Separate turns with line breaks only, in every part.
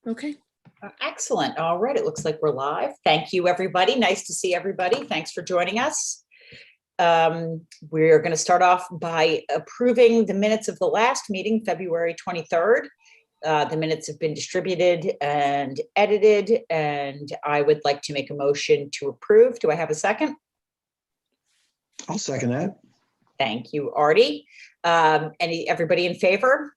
Okay.
Excellent. All right. It looks like we're live. Thank you, everybody. Nice to see everybody. Thanks for joining us. We're going to start off by approving the minutes of the last meeting, February 23rd. The minutes have been distributed and edited, and I would like to make a motion to approve. Do I have a second?
I'll second that.
Thank you, Artie. Everybody in favor?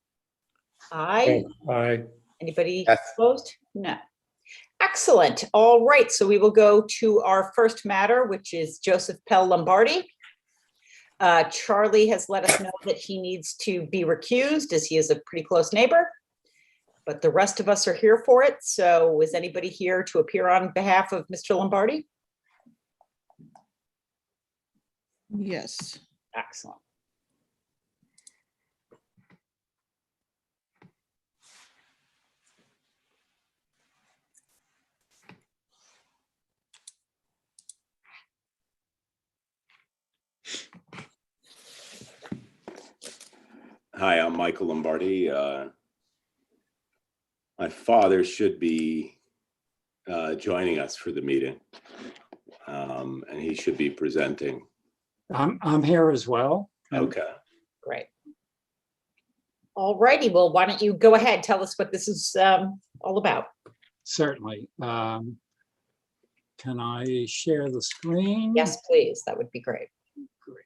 Aye.
Aye.
Anybody
Yes.
opposed? No. Excellent. All right. So we will go to our first matter, which is Joseph Pell Lombardi. Charlie has let us know that he needs to be recused as he is a pretty close neighbor, but the rest of us are here for it. So is anybody here to appear on behalf of Mr. Lombardi?
Yes.
Excellent.
Hi, I'm Michael Lombardi. My father should be joining us for the meeting, and he should be presenting.
I'm here as well.
Okay.
Great. All righty. Well, why don't you go ahead? Tell us what this is all about.
Certainly. Can I share the screen?
Yes, please. That would be great.
Great.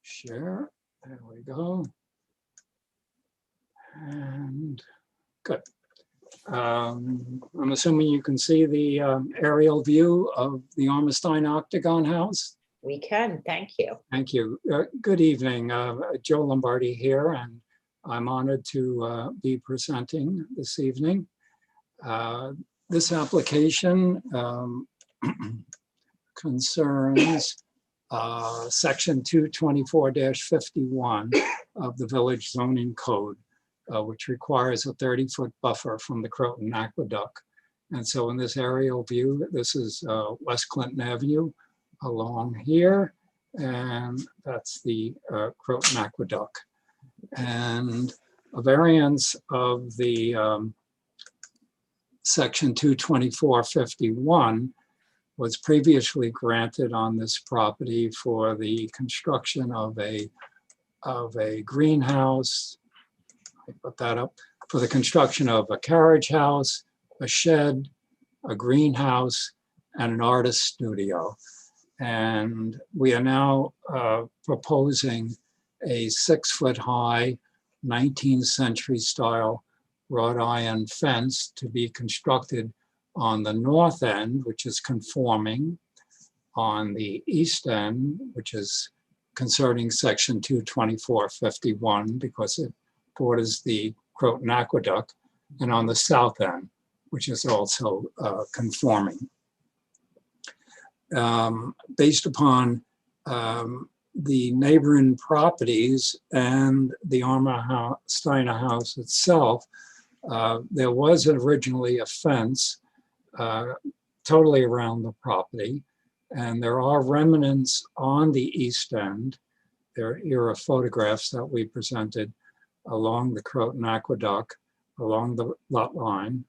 Share. There we go. And good. I'm assuming you can see the aerial view of the Ormestein Octagon House.
We can. Thank you.
Thank you. Good evening. Joe Lombardi here, and I'm honored to be presenting this evening. This application concerns Section 224-51 of the Village Zoning Code, which requires a 30-foot buffer from the Croton Aqueduct. And so in this aerial view, this is West Clinton Avenue along here, and that's the Croton Aqueduct. And a variance of the Section 224-51 was previously granted on this property for the construction of a greenhouse. I put that up for the construction of a carriage house, a shed, a greenhouse, and an artist studio. And we are now proposing a 6-foot-high, 19th century style wrought iron fence to be constructed on the north end, which is conforming, on the east end, which is concerning Section 224-51 because it borders the Croton Aqueduct, and on the south end, which is also conforming. Based upon the neighboring properties and the Ormestein House itself, there was originally a fence totally around the property, and there are remnants on the east end. There are era photographs that we presented along the Croton Aqueduct, along the lot line,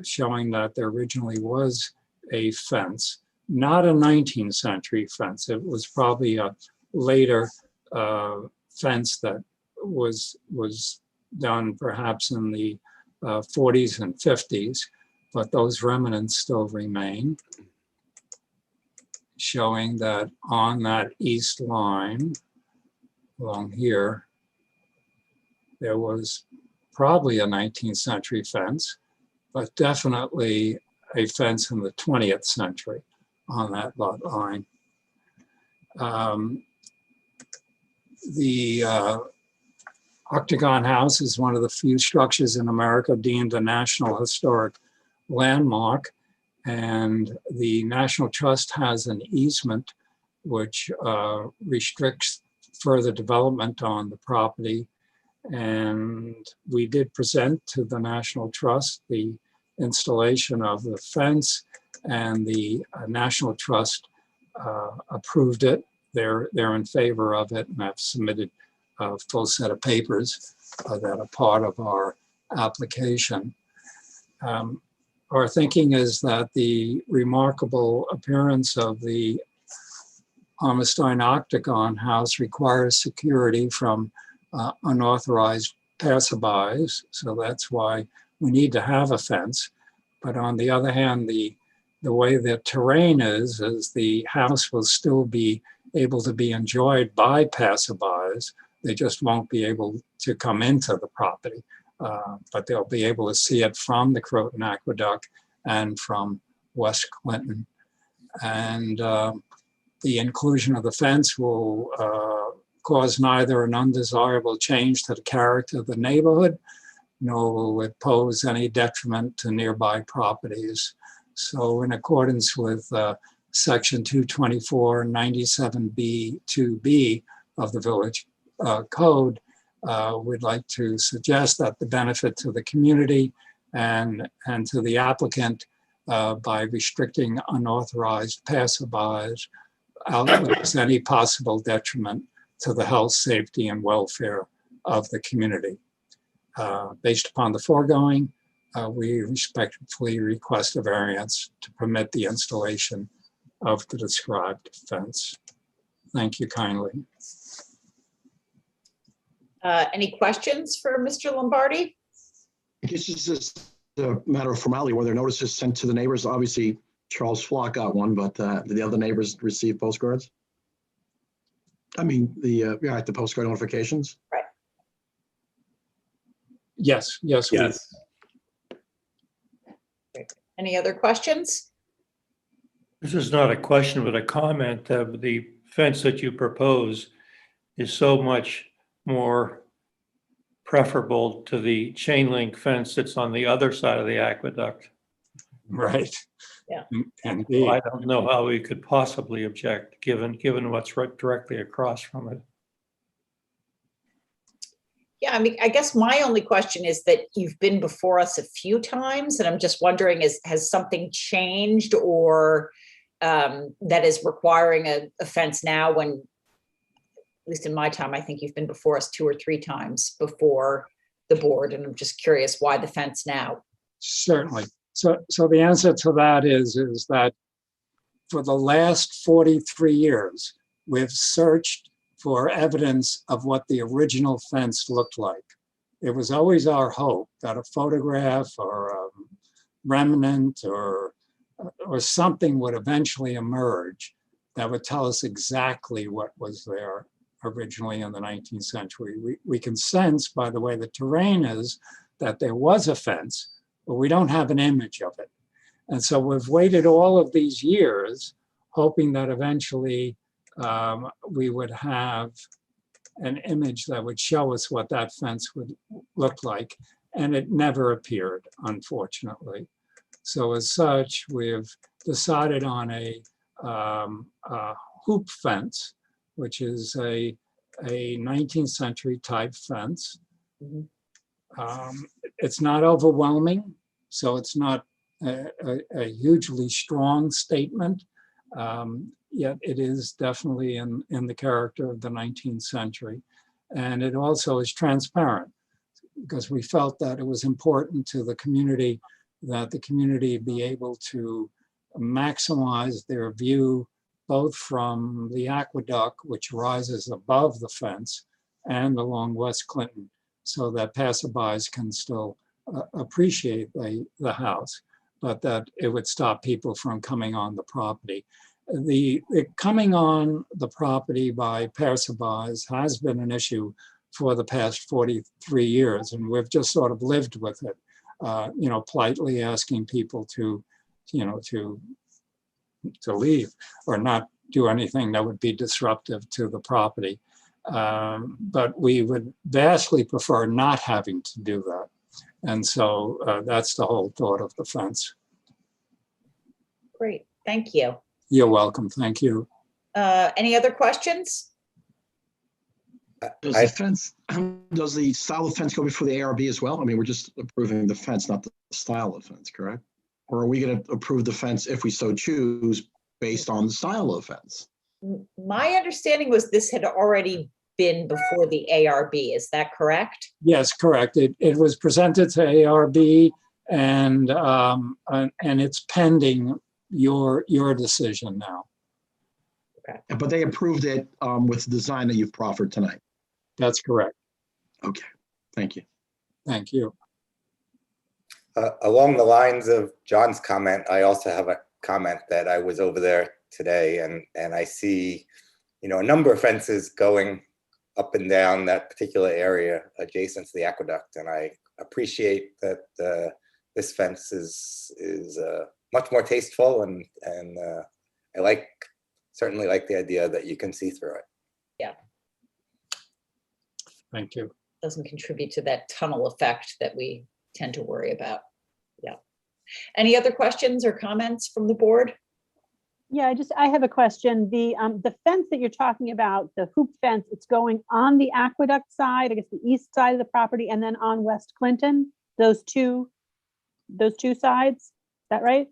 showing that there originally was a fence, not a 19th century fence. It was probably a later fence that was done perhaps in the 40s and 50s, but those remnants still remain, showing that on that east line along here, there was probably a 19th century fence, but definitely a fence in the 20th century on that lot line. The Octagon House is one of the few structures in America deemed a National Historic Landmark, and the National Trust has an easement which restricts further development on the property. And we did present to the National Trust the installation of the fence, and the National Trust approved it. They're in favor of it, and have submitted a full set of papers that are part of our application. Our thinking is that the remarkable appearance of the Armstein Octagon House requires security from unauthorized passerbys. So that's why we need to have a fence. But on the other hand, the way the terrain is the house will still be able to be enjoyed by passerbys. They just won't be able to come into the property. But they'll be able to see it from the Croton Aqueduct and from West Clinton. And the inclusion of the fence will cause neither an undesirable change to the character of the neighborhood, nor will it pose any detriment to nearby properties. So in accordance with Section 224-97B2B of the Village Code, we'd like to suggest that the benefit to the community and to the applicant by restricting unauthorized passerbys outweighs any possible detriment to the health, safety, and welfare of the community. Based upon the foregoing, we respectfully request a variance to permit the installation of the described fence. Thank you kindly.
Any questions for Mr. Lombardi?
I guess it's just a matter of formality. Were there notices sent to the neighbors? Obviously, Charles Flock got one, but did the other neighbors receive postcards? I mean, the postcard notifications?
Right.
Yes.
Yes.
Any other questions?
This is not a question, but a comment. The fence that you propose is so much more preferable to the chain link fence that's on the other side of the aqueduct.
Right.
Yeah.
Indeed.
I don't know how we could possibly object, given what's right directly across from it.
Yeah, I mean, I guess my only question is that you've been before us a few times, and I'm just wondering, has something changed, or that is requiring a fence now when, at least in my time, I think you've been before us 2 or 3 times before the board, and I'm just curious why the fence now?
Certainly. So the answer to that is that for the last 43 years, we've searched for evidence of what the original fence looked like. It was always our hope that a photograph or a remnant or something would eventually emerge that would tell us exactly what was there originally in the 19th century. We can sense by the way the terrain is that there was a fence, but we don't have an image of it. And so we've waited all of these years hoping that eventually we would have an image that would show us what that fence would look like. And it never appeared, unfortunately. So as such, we've decided on a hoop fence, which is a 19th century type fence. It's not overwhelming, so it's not a hugely strong statement, yet it is definitely in the character of the 19th century. And it also is transparent, because we felt that it was important to the community that the community be able to maximize their view both from the aqueduct, which rises above the fence, and along West Clinton, so that passerbys can still appreciate the house, but that it would stop people from coming on the property. The coming on the property by passerbys has been an issue for the past 43 years, and we've just sort of lived with it, politely asking people to leave or not do anything that would be disruptive to the property. But we would vastly prefer not having to do that. And so that's the whole thought of the fence.
Great, thank you.
You're welcome, thank you.
Any other questions?
Does the style of fence go before the ARB as well? I mean, we're just approving the fence, not the style of fence, correct? Or are we going to approve the fence if we so choose based on the style of fence?
My understanding was this had already been before the ARB, is that correct?
Yes, correct. It was presented to ARB and it's pending your decision now.
But they approved it with the design that you've proffered tonight.
That's correct.
Okay, thank you.
Thank you.
Along the lines of John's comment, I also have a comment that I was over there today and I see, a number of fences going up and down that particular area adjacent to the aqueduct. And I appreciate that this fence is much more tasteful and I certainly like the idea that you can see through it.
Thank you.
Doesn't contribute to that tunnel effect that we tend to worry about. Yeah. Any other questions or comments from the board?
Yeah, I have a question. The fence that you're talking about, the hoop fence, it's going on the aqueduct side, I guess the east side of the property, and then on West Clinton, those two sides, is that right?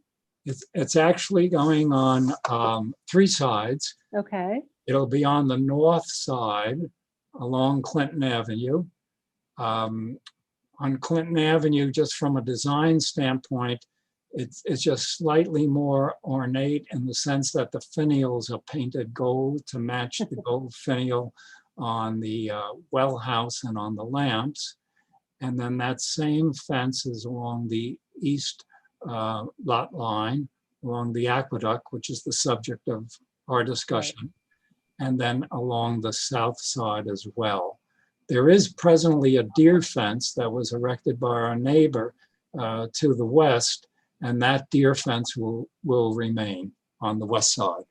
It's actually going on 3 sides.
Okay,
It'll be on the north side along Clinton Avenue. On Clinton Avenue, just from a design standpoint, it's just slightly more ornate in the sense that the finials are painted gold to match the gold finial on the well house and on the lamps. And then that same fence is along the east lot line, along the aqueduct, which is the subject of our discussion, and then along the south side as well. There is presently a deer fence that was erected by our neighbor to the west, and that deer fence will remain on the west side.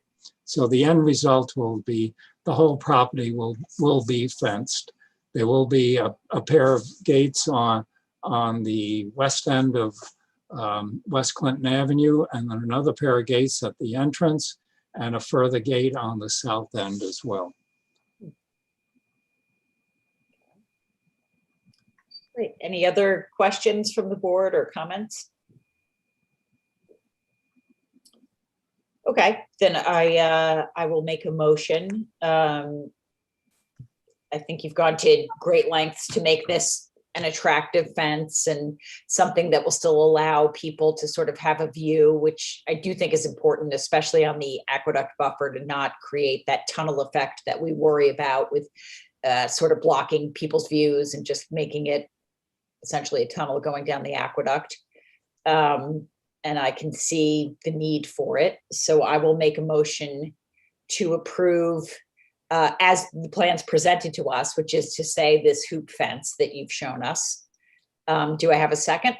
So the end result will be the whole property will be fenced. There will be a pair of gates on the west end of West Clinton Avenue, and then another pair of gates at the entrance, and a further gate on the south end as well.
Great. Any other questions from the board or comments? Okay, then I will make a motion. I think you've gone to great lengths to make this an attractive fence and something that will still allow people to sort of have a view, which I do think is important, especially on the aqueduct buffer, to not create that tunnel effect that we worry about with sort of blocking people's views and just making it essentially a tunnel going down the aqueduct. And I can see the need for it. So I will make a motion to approve as the plans presented to us, which is to say this hoop fence that you've shown us. Do I have a second?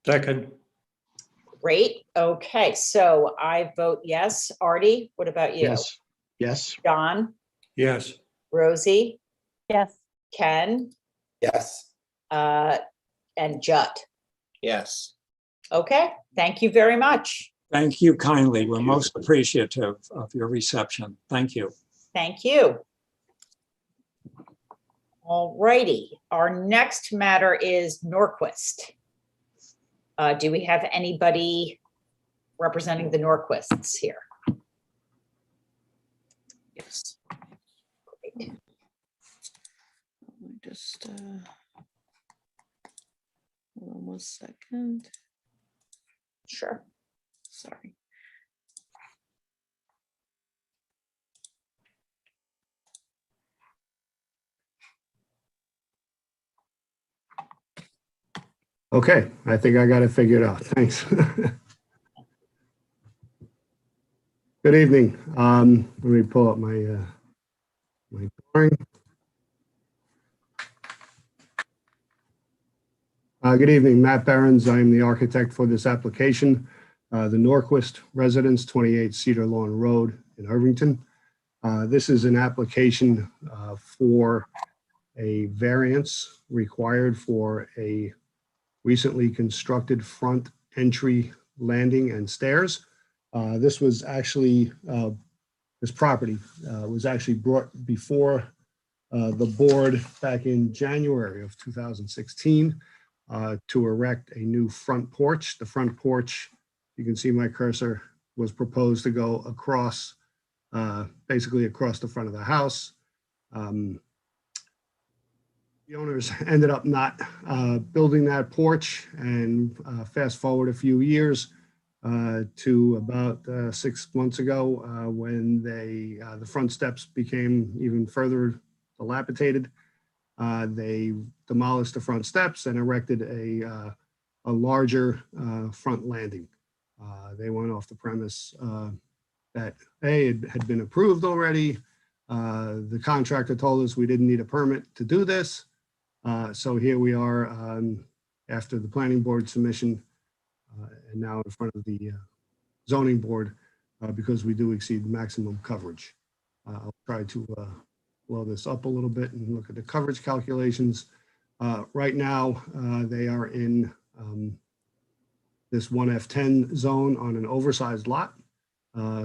Second,
Great. Okay, so I vote yes. Artie, what about you?
Yes, yes,
John,
yes.
Rosie,
yes,
Ken,
Yes.
and Judd.
Yes.
Okay, thank you very much.
Thank you kindly. We're most appreciative of your reception. Thank you.
Thank you. All righty, our next matter is Norquist. Do we have anybody representing the Norquists here?
Yes.
Great.
Let me just, hold on 1 second.
Sure.
Sorry.
Okay, I think I got it figured out. Thanks. Good evening. Let me pull up my my drawing. Good evening, Matt Behrens. I'm the architect for this application. The Norquist Residence, 28 Cedar Lawn Road in Irvington. This is an application for a variance required for a recently constructed front entry landing and stairs. This was actually, this property was actually brought before the board back in January of 2016 to erect a new front porch. The front porch, you can see my cursor, was proposed to go across, basically across the front of the house. The owners ended up not building that porch, and fast forward a few years to about 6 months ago when the front steps became even further dilapidated. They demolished the front steps and erected a larger front landing. They went off the premise that it had been approved already. The contractor told us we didn't need a permit to do this. So here we are after the planning board submission and now in front of the zoning board because we do exceed maximum coverage. I'll try to blow this up a little bit and look at the coverage calculations. Right now, they are in this 1F10 zone on an oversized lot.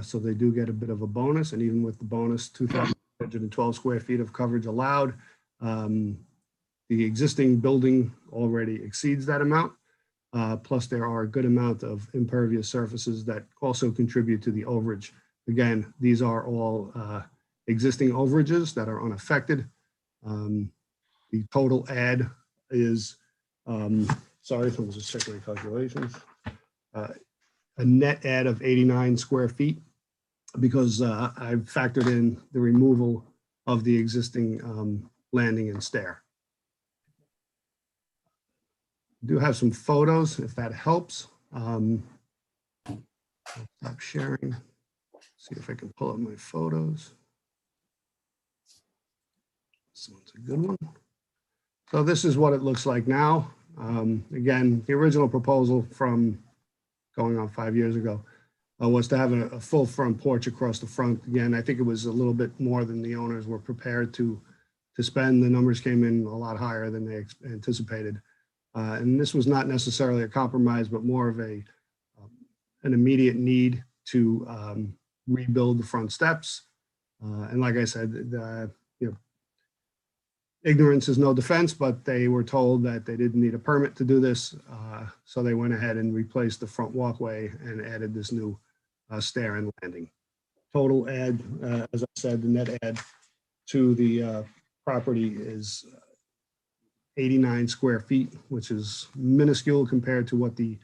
So they do get a bit of a bonus, and even with the bonus, 2,112 square feet of coverage allowed. The existing building already exceeds that amount. Plus there are a good amount of impervious surfaces that also contribute to the overage. Again, these are all existing overages that are unaffected. The total add is, sorry, I'm just checking my calculations. A net add of 89 square feet because I've factored in the removal of the existing landing and stair. Do have some photos if that helps. I'll stop sharing. See if I can pull up my photos. This one's a good one. So this is what it looks like now. Again, the original proposal from going on 5 years ago was to have a full front porch across the front. Again, I think it was a little bit more than the owners were prepared to spend. The numbers came in a lot higher than they anticipated. And this was not necessarily a compromise, but more of an immediate need to rebuild the front steps. And like I said, ignorance is no defense, but they were told that they didn't need a permit to do this. So they went ahead and replaced the front walkway and added this new stair and landing. Total add, as I said, the net add to the property is 89 square feet, which is minuscule compared to what the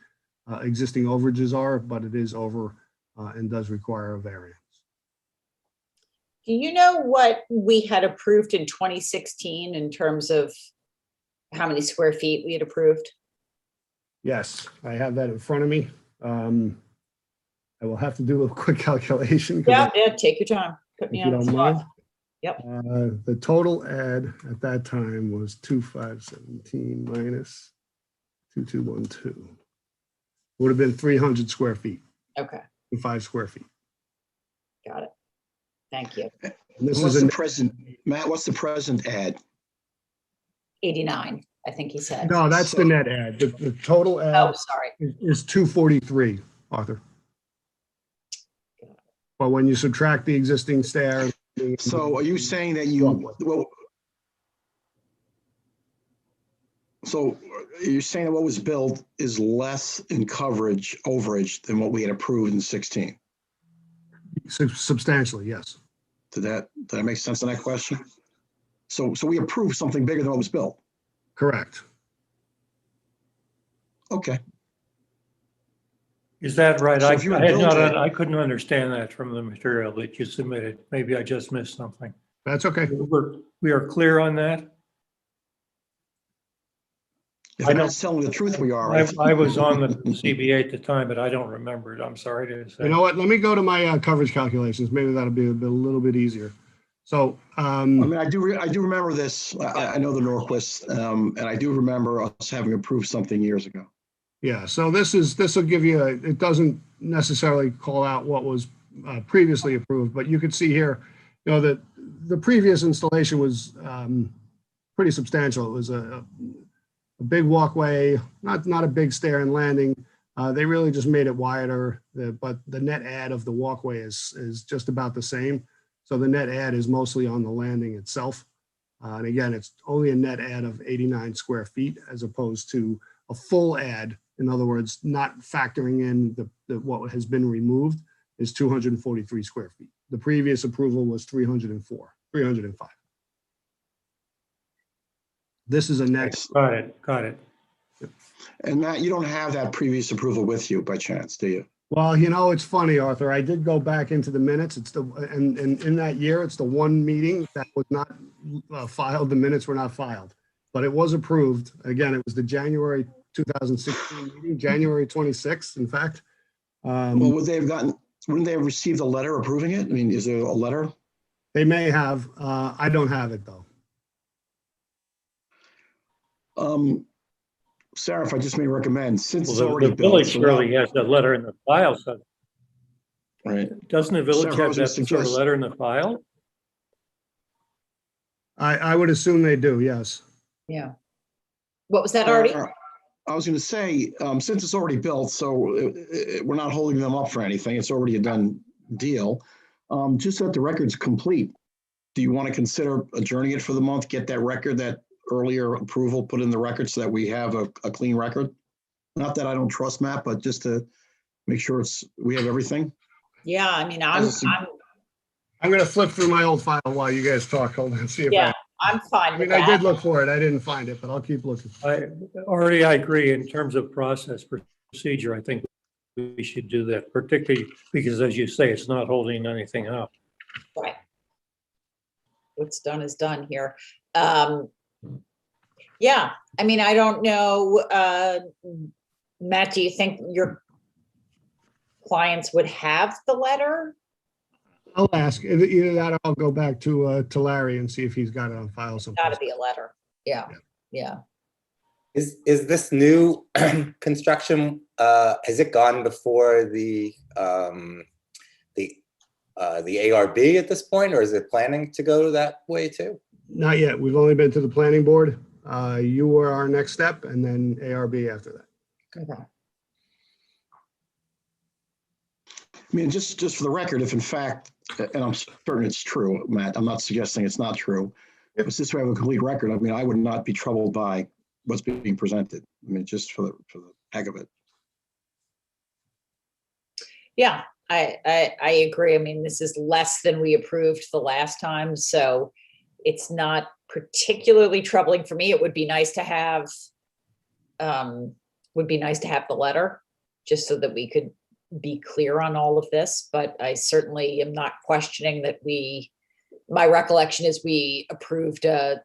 existing overages are, but it is over and does require a variance.
Do you know what we had approved in 2016 in terms of how many square feet we had approved?
Yes, I have that in front of me. I will have to do a quick calculation.
Yeah, take your time. Put
If
me
you
on the
don't
spot.
mind.
Yep.
The total add at that time was 2,517 minus 2,212. Would have been 300 square feet,
Okay,
5 square feet.
got it. Thank you.
And this
What's
is
the
a,
present, Matt, what's the present ad?
89, I think he said.
no, that's the net add. The total
Oh,
add
sorry.
is 243, Arthur. But when you subtract the existing stair.
So are you saying that you, well, so you're saying that what was built is less in coverage overage than what we had approved in 16?
Substantially, yes.
Did that make sense in that question? So we approved something bigger than what was built.
Correct.
Okay.
Is that right?
So
I
if you
I had
built
not,
it-
I couldn't understand that from the material that you submitted. Maybe I just missed something.
That's okay.
We are clear on that?
If
I
we're
don't-
not telling the truth, we are.
I was on the CBA at the time, but I don't remember it. I'm sorry to say.
You know what? Let me go to my coverage calculations. Maybe that'll be a little bit easier. So,
I mean, I do remember this. I know the Norquist, and I do remember us having approved something years ago.
yeah, so this will give you, it doesn't necessarily call out what was previously approved, but you can see here, you know, that the previous installation was pretty substantial. It was a big walkway, not a big stair and landing. They really just made it wider, but the net add of the walkway is just about the same. So the net add is mostly on the landing itself. And again, it's only a net add of 89 square feet as opposed to a full add. In other words, not factoring in what has been removed is 243 square feet. The previous approval was 305. This is a next,
Got it, got it.
And Matt, you don't have that previous approval with you by chance, do you?
well, it's funny, Arthur. I did go back into the minutes. It's and in that year, it's the one meeting that was not filed. The minutes were not filed, but it was approved. Again, it was the January 2016 meeting, January 26th, in fact.
Well, wouldn't they have received a letter approving it? I mean, is there a letter?
They may have. I don't have it, though.
Sarah, if I just may recommend, since it's
Well,
already
the
built.
village
so
surely
now-
has the letter in the file, so
Right.
doesn't the village
Sarah, I
have
was
that
gonna
sort of
suggest-
letter in the file?
I would assume they do, yes.
Yeah. What was that, Artie?
I was going to say, since it's already built, so we're not holding them up for anything. It's already a done deal. Just that the record's complete. Do you want to consider adjourning it for the month, get that record, that earlier approval put in the record so that we have a clean record? Not that I don't trust Matt, but just to make sure we have everything.
Yeah, I mean,
As a-
I'm going to flip through my old file while you guys talk. Hold on, see if
yeah, I'm
I
fine with
mean, I did
that.
look for it. I didn't find it, but I'll keep looking.
I agree in terms of process procedure. I think we should do that, particularly because, as you say, it's not holding anything up.
Right. What's done is done here. Yeah, I mean, I don't know, Matt, do you think your clients would have the letter?
I'll ask. Either that or I'll go back to Larry and see if he's got it on file
Gotta
someplace.
be a letter. Yeah, yeah.
Is this new construction, has it gone before the ARB at this point, or is it planning to go that way too?
Not yet. We've only been to the planning board. You were our next step and then ARB after that.
Okay.
I mean, just for the record, if in fact, and I'm certain it's true, Matt, I'm not suggesting it's not true. If since we have a complete record, I mean, I would not be troubled by what's being presented. I mean, just for the heck of it.
Yeah, I agree. I mean, this is less than we approved the last time, so it's not particularly troubling for me. It would be nice to have, the letter, just so that we could be clear on all of this, but I certainly am not questioning that my recollection is we approved a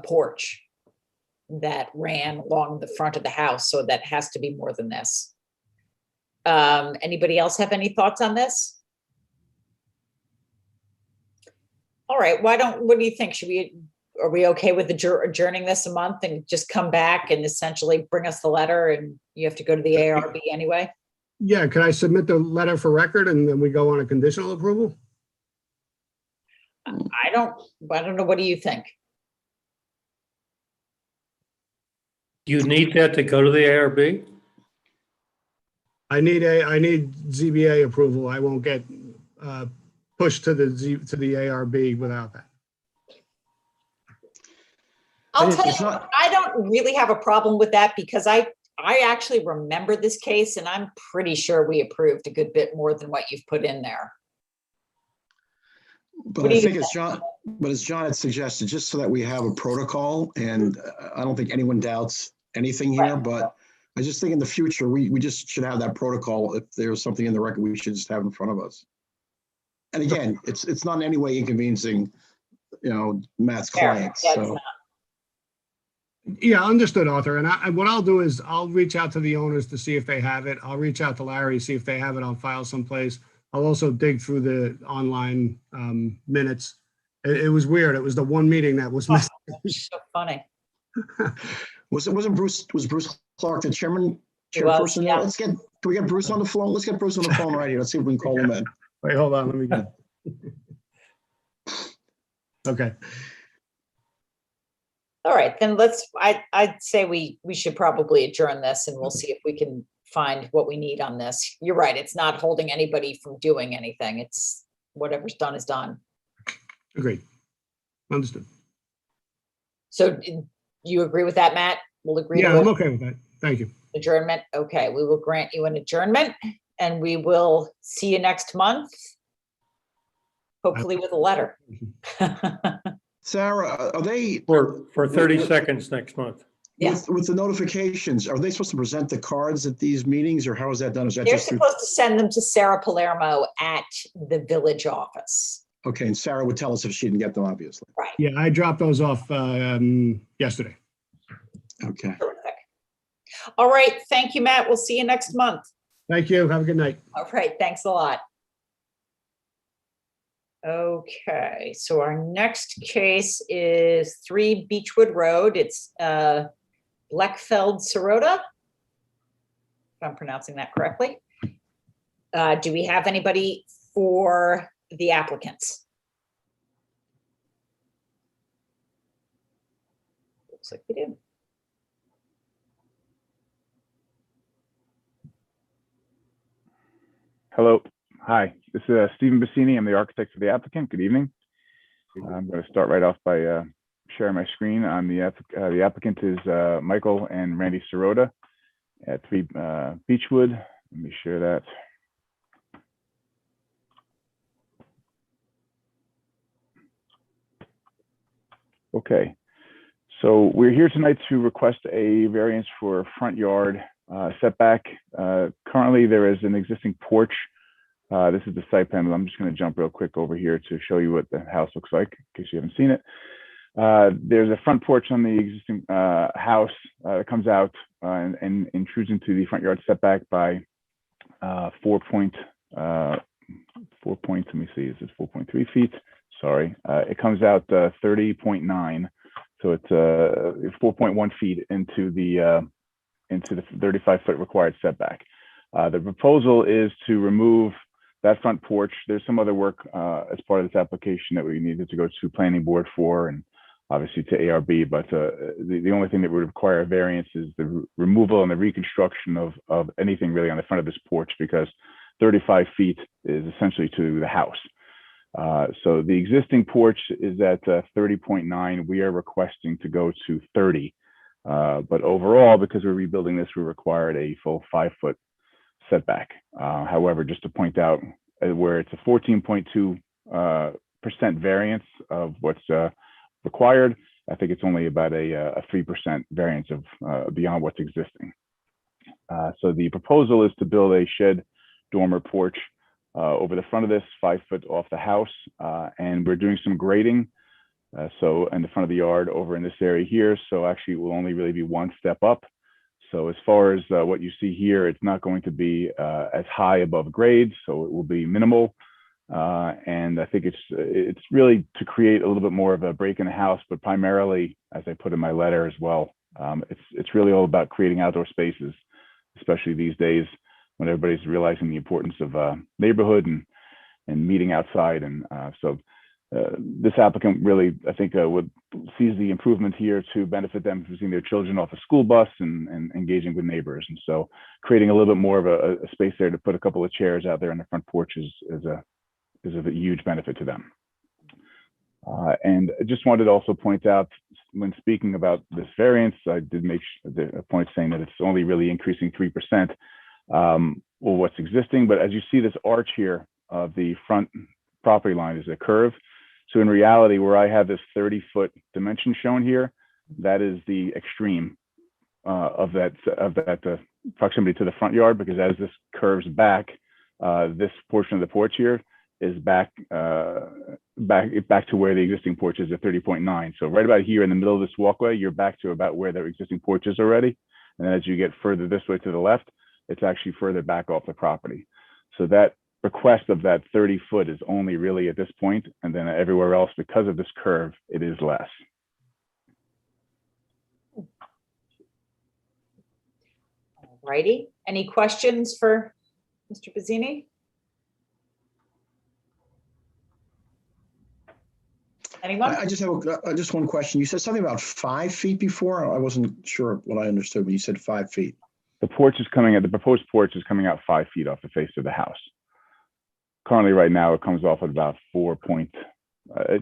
porch that ran along the front of the house, so that has to be more than this. Anybody else have any thoughts on this? All right, what do you think? Are we okay with adjourning this a month and just come back and essentially bring us the letter, and you have to go to the ARB anyway?
Yeah, can I submit the letter for record and then we go on a conditional approval?
I don't know. What do you think?
Do you need that to go to the ARB?
I need ZBA approval. I won't get pushed to the ARB without that.
I'll
It's
tell you,
not-
I don't really have a problem with that, because I actually remember this case, and I'm pretty sure we approved a good bit more than what you've put in there.
But
What do
I
you
think as John had suggested, just so that we have a protocol, and I don't think anyone doubts anything here,
Right.
but I just think in the future, we just should have that protocol. If there's something in the record, we should just have in front of us. And again, it's not in any way inconveniencing, Matt's
Fair.
clients,
Yeah, it's
so.
not.
Yeah, understood, Arthur. And what I'll do is I'll reach out to the owners to see if they have it. I'll reach out to Larry, see if they have it on file someplace. I'll also dig through the online minutes. It was weird. It was the one meeting that was missing.
So funny.
Was Bruce Clark the chairman,
He was,
chairperson?
yeah.
Can we get Bruce on the phone? Let's get Bruce on the phone right here. Let's see if we can call him in.
Wait, hold on. Let me get. Okay.
All right, then I'd say we should probably adjourn this, and we'll see if we can find what we need on this. You're right, it's not holding anybody from doing anything. It's whatever's done is done.
Agreed. Understood.
So you agree with that, Matt? We'll agree
Yeah, I'm
to
okay with that. Thank you.
adjournment. Okay, we will grant you an adjournment, and we will see you next month. Hopefully with a letter.
Sarah, are they,
For 30 seconds next month.
Yeah.
with the notifications, are they supposed to present the cards at these meetings or how is that done? Is that
They're
just through?
supposed to send them to Sarah Palermo at the village office.
Okay, and Sarah would tell us if she didn't get them, obviously.
Right.
Yeah, I dropped those off yesterday.
Okay.
Terrific. All right. Thank you, Matt. We'll see you next month.
Thank you. Have a good night.
All right. Thanks a lot. Okay, so our next case is 3 Beechwood Road. It's Bleckfeld Sirota, if I'm pronouncing that correctly. Do we have anybody for the applicants? Looks like we do.
Hello. Hi, this is Stephen Bassini. I'm the architect for the applicant. Good evening. I'm going to start right off by sharing my screen. The applicant is Michael and Randy Sirota at 3 Beechwood. Let me share that. Okay, so we're here tonight to request a variance for front yard setback. Currently, there is an existing porch. This is the site plan, but I'm just going to jump real quick over here to show you what the house looks like, in case you haven't seen it. There's a front porch on the existing house that comes out and intrudes into the front yard setback by 4 point, let me see, is it 4.3 feet? Sorry, it comes out 30.9, so it's 4.1 feet into the 35-foot required setback. The proposal is to remove that front porch. There's some other work as part of this application that we needed to go to planning board for and obviously to ARB, but the only thing that would require a variance is the removal and the reconstruction of anything really on the front of this porch, because 35 feet is essentially to the house. So the existing porch is at 30.9. We are requesting to go to 30. But overall, because we're rebuilding this, we required a full 5-foot setback. However, just to point out where it's a 14.2% variance of what's required, I think it's only about a 3% variance of beyond what's existing. So the proposal is to build a shed dormer porch over the front of this, 5 foot off the house, and we're doing some grading. So in the front of the yard over in this area here, so actually it will only really be 1 step up. So as far as what you see here, it's not going to be as high above grade, so it will be minimal. And I think it's really to create a little bit more of a break in the house, but primarily, as I put in my letter as well, it's really all about creating outdoor spaces, especially these days when everybody's realizing the importance of neighborhood and meeting outside. And so this applicant really, I think, sees the improvement here to benefit them from seeing their children off a school bus and engaging with neighbors. And so creating a little bit more of a space there to put a couple of chairs out there on the front porch is a huge benefit to them. And I just wanted to also point out, when speaking about this variance, I did make a point saying that it's only really increasing 3%, well, what's existing. But as you see, this arch here of the front property line is a curve. So in reality, where I have this 30-foot dimension shown here, that is the extreme of that proximity to the front yard, because as this curves back, this portion of the porch here is back to where the existing porch is at 30.9. So right about here in the middle of this walkway, you're back to about where the existing porch is already. And then as you get further this way to the left, it's actually further back off the property. So that request of that 30 foot is only really at this point, and then everywhere else, because of this curve, it is less.
All righty. Any questions for Mr. Bazzini? Anyone?
I just have just one question. You said something about 5 feet before. I wasn't sure what I understood when you said 5 feet.
The porch is coming out, the proposed porch is coming out 5 feet off the face of the house. Currently, right now, it comes off at about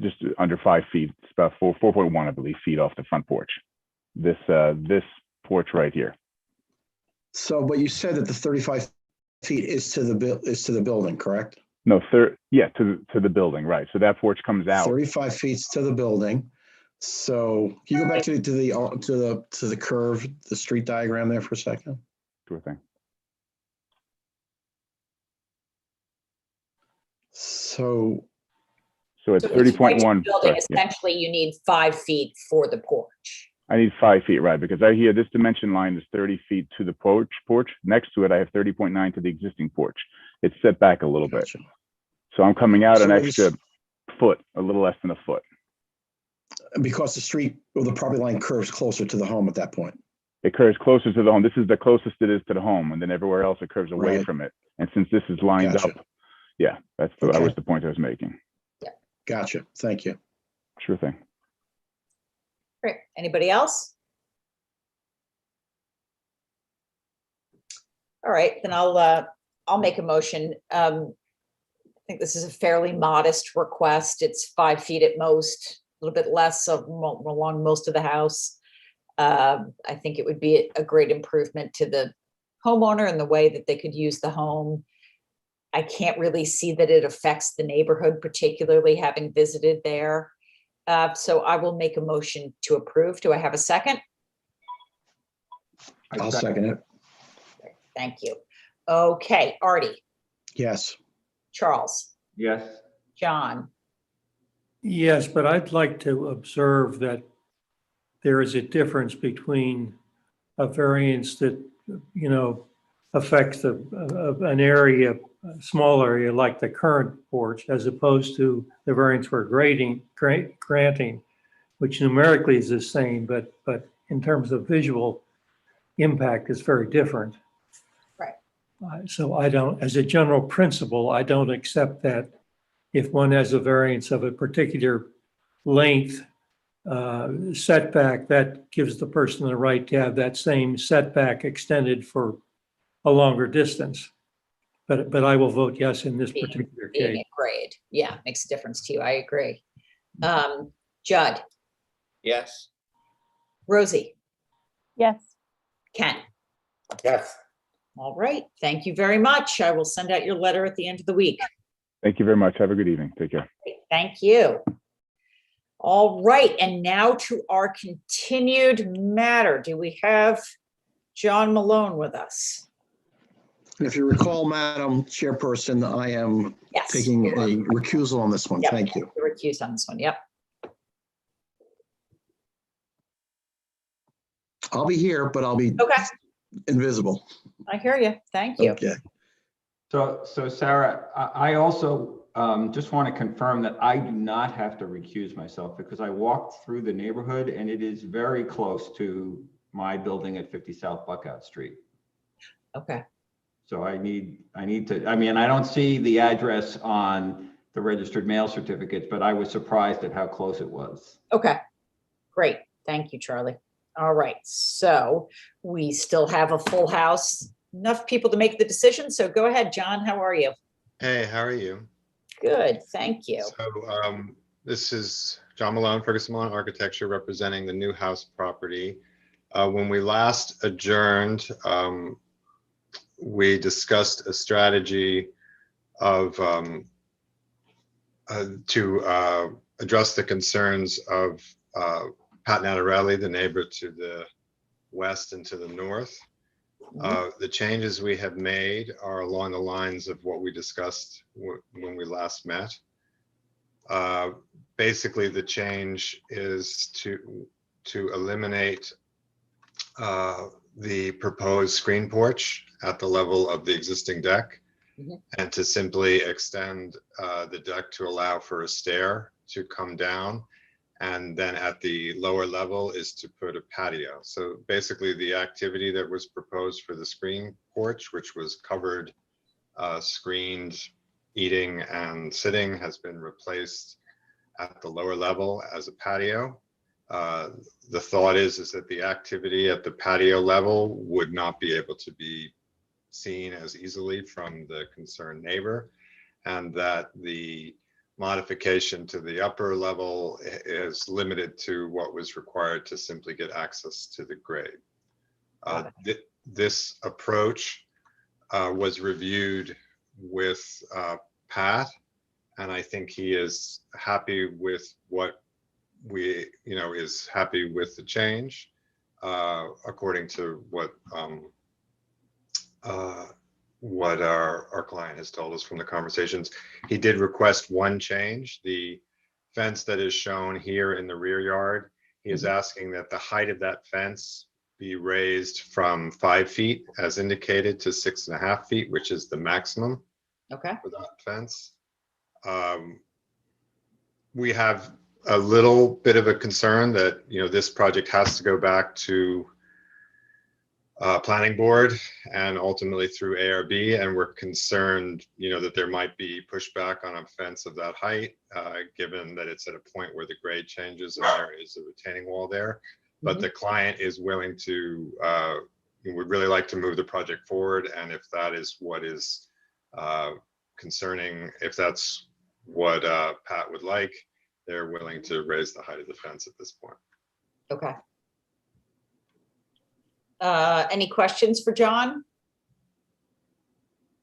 just under 5 feet. It's about 4.1, I believe, feet off the front porch. This porch right here.
So, but you said that the 35 feet is to the building, correct?
No, to the building, right? So that porch comes out
35 feet to the building. So can you go back to the curve, the street diagram there for a second?
Sure thing.
So
So it's
So each point you're
30.1.
building,
sorry, yeah.
essentially, you need 5 feet for the porch.
I need 5 feet, right? Because I hear this dimension line is 30 feet to the porch. Next to it, I have 30.9 to the existing porch. It's set back a little bit.
gotcha.
So I'm coming out
So
an
what
extra
is-
foot, a little less than a foot.
Because the street or the property line curves closer to the home at that point.
It curves closer to the home. This is the closest it is to the home, and then everywhere else it curves away
Right.
from it. And since this is lined
Gotcha.
up, yeah, that
Okay.
was the point I was making.
Gotcha. Thank you.
Sure thing.
Great. Anybody else? All right, then I'll make a motion. I think this is a fairly modest request. It's 5 feet at most, a little bit less along most of the house. I think it would be a great improvement to the homeowner and the way that they could use the home. I can't really see that it affects the neighborhood, particularly having visited there. So I will make a motion to approve. Do I have a second?
I'll second it.
Thank you. Okay, Artie,
Yes.
Charles,
Yes.
John,
Yes, but I'd like to observe that there is a difference between a variance that, affects an area, a small area like the current porch, as opposed to the variance we're granting, which numerically is the same, but in terms of visual impact is very different.
Right.
So I don't, as a general principle, I don't accept that if one has a variance of a particular length setback, that gives the person the right to have that same setback extended for a longer distance. But I will vote yes in this particular
being
case.
a grade. Yeah, makes a difference to you. I agree. Judd,
Yes.
Rosie,
Yes.
Ken.
Yes.
All right, thank you very much. I will send out your letter at the end of the week.
Thank you very much. Have a good evening. Take care.
Thank you. All right, and now to our continued matter. Do we have John Malone with us?
And if you recall, Madam Chairperson, I am
Yes.
taking a recusal on this one.
Yep,
Thank you.
you're recused on this one. Yep.
I'll be here, but I'll be
Okay,
invisible.
I hear you. Thank you.
Okay.
So Sarah, I also just want to confirm that I do not have to recuse myself because I walked through the neighborhood and it is very close to my building at 50 South Buckout Street.
Okay.
So I need to, I mean, I don't see the address on the registered mail certificates, but I was surprised at how close it was.
Okay, great. Thank you, Charlie. All right, so we still have a full house, enough people to make the decision. So go ahead, John, how are you?
Hey, how are you?
Good, thank you.
So this is John Malone, Ferguson Malone Architecture, representing the new house property. When we last adjourned, we discussed a strategy of to address the concerns of Pat Natarelli, the neighbor to the west and to the north. The changes we have made are along the lines of what we discussed when we last met. Basically, the change is to eliminate the proposed screen porch at the level of the existing deck, and to simply extend the deck to allow for a stair to come down. And then at the lower level is to put a patio. So basically the activity that was proposed for the screen porch, which was covered, screened, eating and sitting, has been replaced at the lower level as a patio. The thought is that the activity at the patio level would not be able to be seen as easily from the concerned neighbor, and that the modification to the upper level is limited to what was required to simply get access to the grade. This approach was reviewed with Pat, and I think he is happy with what is happy with the change, according to what our client has told us from the conversations. He did request one change, the fence that is shown here in the rear yard. He is asking that the height of that fence be raised from 5 feet as indicated to 6.5 feet, which is the maximum
Okay.
for that fence. We have a little bit of a concern that, this project has to go back to planning board and ultimately through ARB, and we're concerned, that there might be pushback on a fence of that height, given that it's at a point where the grade changes and there is a retaining wall there. But the client is willing to, would really like to move the project forward, and if that is what is concerning, if that's what Pat would like, they're willing to raise the height of the fence at this point.
Okay. Any questions for John?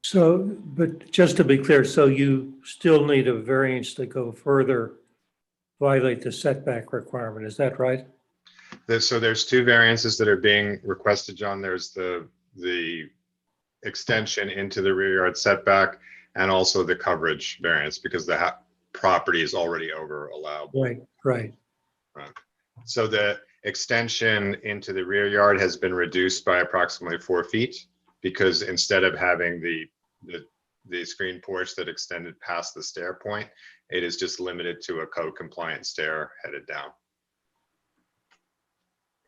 So, but just to be clear, so you still need a variance to go further, violate the setback requirement, is that right?
So there's 2 variances that are being requested, John. There's the extension into the rear yard setback and also the coverage variance because the property is already over allowable.
Right.
So the extension into the rear yard has been reduced by approximately 4 feet because instead of having the screen porch that extended past the stair point, it is just limited to a code compliant stair headed down.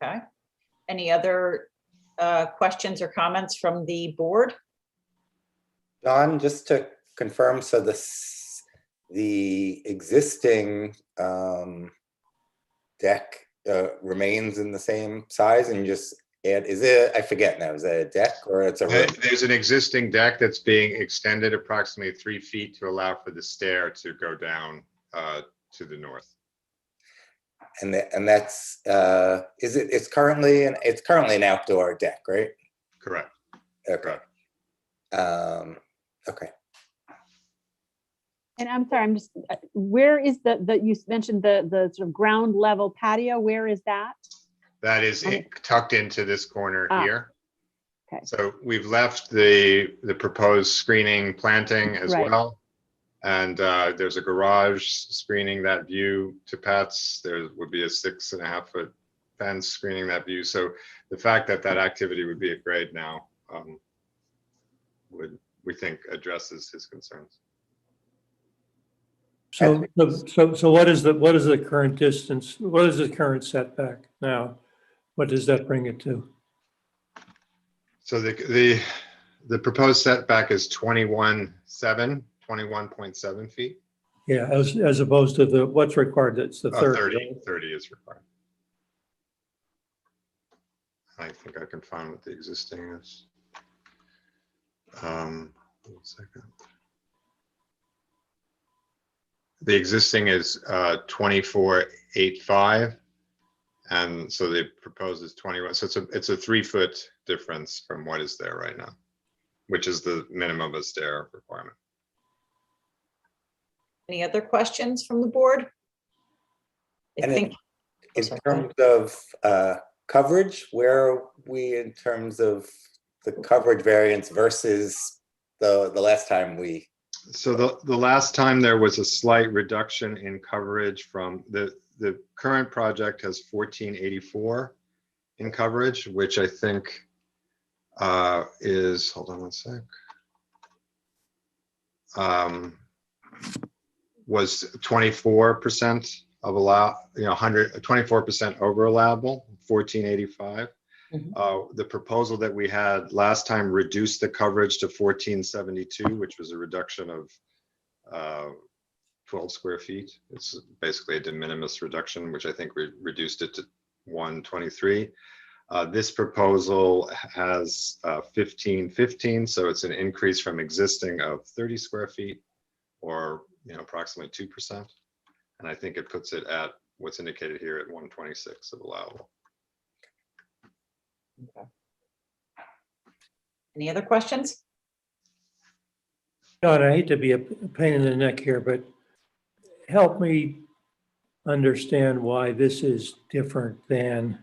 Okay. Any other questions or comments from the board?
John, just to confirm, so the existing deck remains in the same size and you just add, I forget now, is that a deck or it's a room?
There's an existing deck that's being extended approximately 3 feet to allow for the stair to go down to the north.
And that's, it's currently an outdoor deck, right?
Correct.
Okay. Okay.
And I'm sorry, I'm just, where is you mentioned the sort of ground level patio, where is that?
That is tucked into this corner here.
Okay.
So we've left the proposed screening planting as
Right.
well. And there's a garage screening that view to Pat's. There would be a 6.5 foot fence screening that view. So the fact that that activity would be at grade now we think addresses his concerns.
So what is the current distance? What is the current setback now? What does that bring it to?
So the proposed setback is 21.7 feet.
Yeah, as opposed to what's required, it's the 30.
30 is required. I think I can find what the existing is. 1 second. The existing is 24.85, and so the proposed is 21. So it's a 3 foot difference from what is there right now, which is the minimum of a stair requirement.
Any other questions from the board?
In terms of coverage, where are we in terms of the coverage variance versus the last time we?
So the last time there was a slight reduction in coverage from the current project has 1484 in coverage, which I think is, hold on 1 sec. Was 24% of 24% over allowable, 1485. The proposal that we had last time reduced the coverage to 1472, which was a reduction of 12 square feet. It's basically a de minimis reduction, which I think we reduced it to 123. This proposal has 1515, so it's an increase from existing of 30 square feet, or approximately 2%. And I think it puts it at what's indicated here at 126 of allowable.
Okay. Any other questions?
John, I hate to be a pain in the neck here, but help me understand why this is different than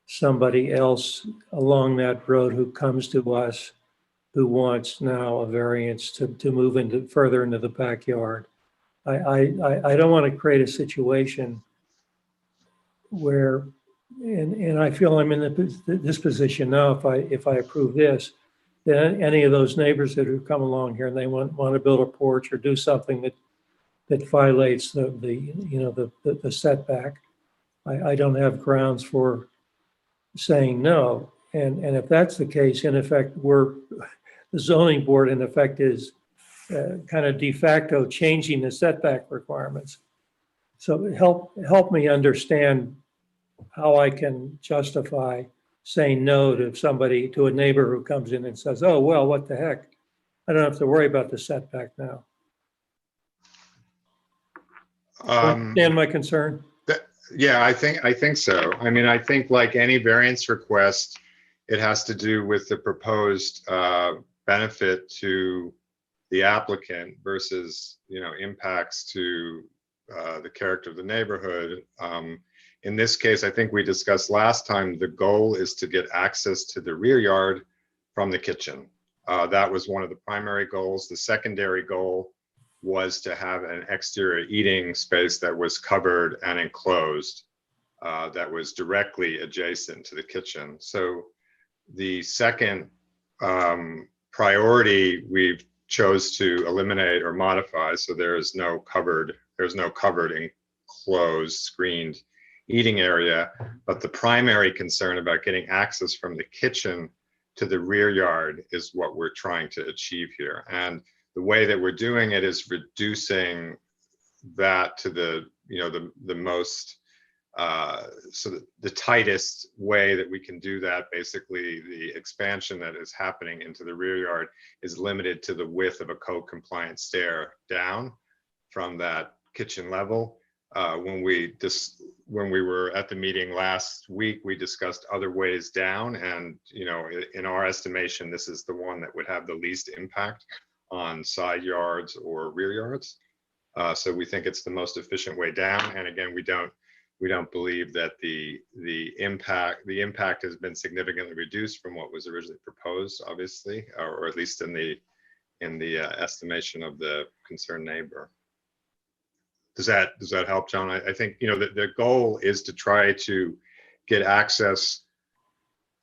somebody else along that road who comes to us who wants now a variance to move into further into the backyard. I don't want to create a situation where, and I feel I'm in this position now, if I approve this, then any of those neighbors that have come along here and they want to build a porch or do something that violates the setback, I don't have grounds for saying no. And if that's the case, in effect, the zoning board in effect is kind of de facto changing the setback requirements. So help me understand how I can justify saying no to a neighbor who comes in and says, oh, well, what the heck? I don't have to worry about the setback now. Understand my concern?
Yeah, I think so. I mean, I think like any variance request, it has to do with the proposed benefit to the applicant versus, impacts to the character of the neighborhood. In this case, I think we discussed last time, the goal is to get access to the rear yard from the kitchen. That was one of the primary goals. The secondary goal was to have an exterior eating space that was covered and enclosed, that was directly adjacent to the kitchen. So the second priority we've chose to eliminate or modify, so there's no covered enclosed screened eating area, but the primary concern about getting access from the kitchen to the rear yard is what we're trying to achieve here. And the way that we're doing it is reducing that to the most so the tightest way that we can do that. Basically, the expansion that is happening into the rear yard is limited to the width of a code compliant stair down from that kitchen level. When we were at the meeting last week, we discussed other ways down, and in our estimation, this is the one that would have the least impact on side yards or rear yards. So we think it's the most efficient way down. And again, we don't believe that the impact has been significantly reduced from what was originally proposed, obviously, or at least in the estimation of the concerned neighbor. Does that help, John? I think the goal is to try to get access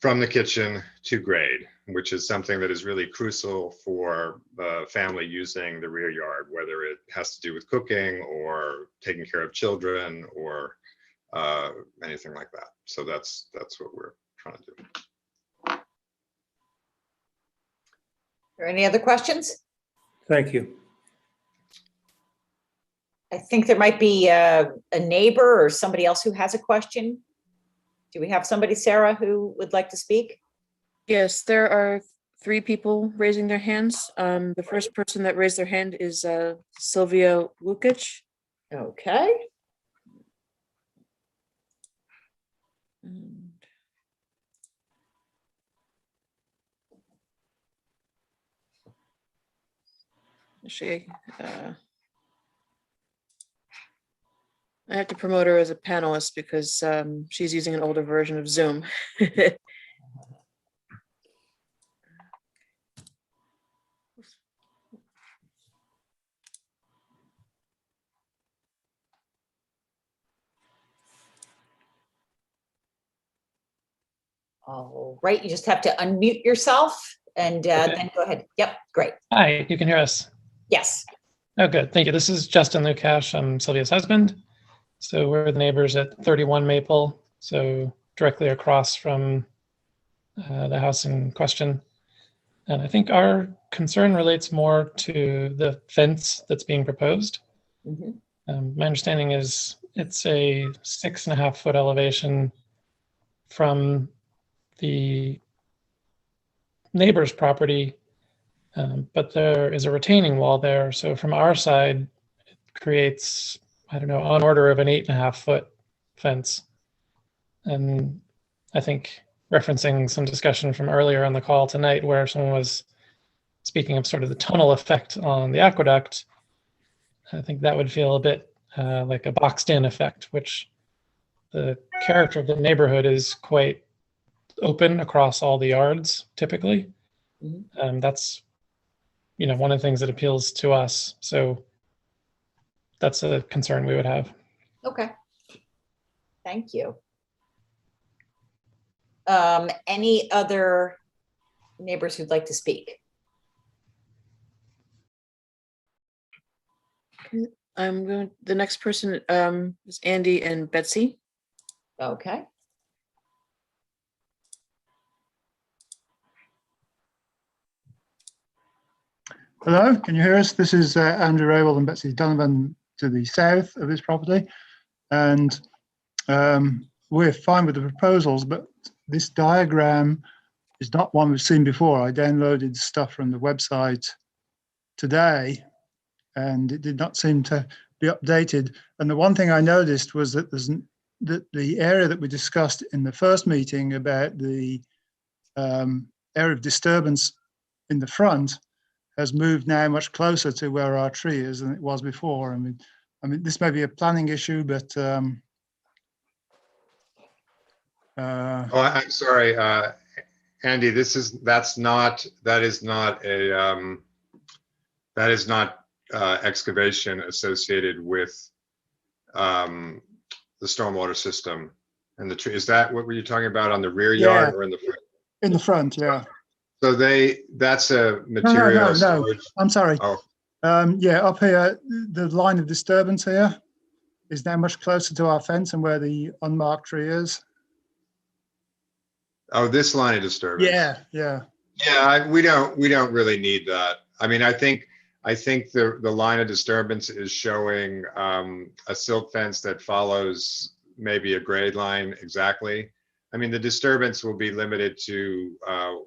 from the kitchen to grade, which is something that is really crucial for the family using the rear yard, whether it has to do with cooking or taking care of children or anything like that. So that's what we're trying to do.
Are there any other questions?
Thank you.
I think there might be a neighbor or somebody else who has a question. Do we have somebody, Sarah, who would like to speak?
Yes, there are 3 people raising their hands. The first person that raised their hand is Sylvia Lukic.
Okay.
And she, I have to promote her as a panelist because she's using an older version of Zoom.
All right, you just have to unmute yourself and then go ahead. Yep, great.
Hi, you can hear us?
Yes.
Oh, good. Thank you. This is Justin Lukash. I'm Sylvia's husband. So we're the neighbors at 31 Maple, so directly across from the house in question. And I think our concern relates more to the fence that's being proposed.
Mm-hmm.
My understanding is it's a 6.5-foot elevation from the neighbor's property, but there is a retaining wall there. So from our side, it creates, I don't know, on order of an 8.5-foot fence. And I think referencing some discussion from earlier on the call tonight where someone was speaking of sort of the tunnel effect on the aqueduct, I think that would feel a bit like a boxed-in effect, which the character of the neighborhood is quite open across all the yards typically. That's, one of the things that appeals to us. So that's a concern we would have.
Okay. Thank you. Any other neighbors who'd like to speak?
The next person is Andy and Betsy.
Okay.
Hello, can you hear us? This is Andrew Rabel and Betsy Donovan to the south of this property. And we're fine with the proposals, but this diagram is not one we've seen before. I downloaded stuff from the website today and it did not seem to be updated. And the one thing I noticed was that that the area that we discussed in the first meeting about the area of disturbance in the front has moved now much closer to where our tree is than it was before. I mean, this may be a planning issue, but
I'm sorry, Andy, that is not excavation associated with the stormwater system and the tree. Is that what were you talking about on the rear yard or in the front?
In the front, yeah.
So that's a material.
No, I'm sorry.
Oh.
Yeah, up here, the line of disturbance here is now much closer to our fence and where the unmarked tree is.
Oh, this line of disturbance.
Yeah.
We don't really need that. I mean, I think the line of disturbance is showing a silt fence that follows maybe a grade line exactly. I mean, the disturbance will be limited to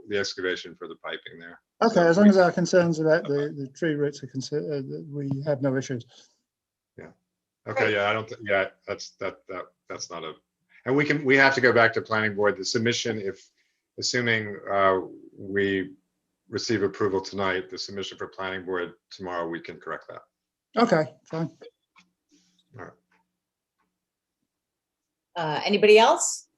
the excavation for the piping there.
Okay, as long as our concerns about the tree roots are considered, we have no issues.
Yeah. Okay. Yeah, I don't think. Yeah, that's not a. And we have to go back to planning board. The submission, assuming we receive approval tonight, the submission for planning board tomorrow, we can correct that.
Okay, fine.
All right.
Anybody else?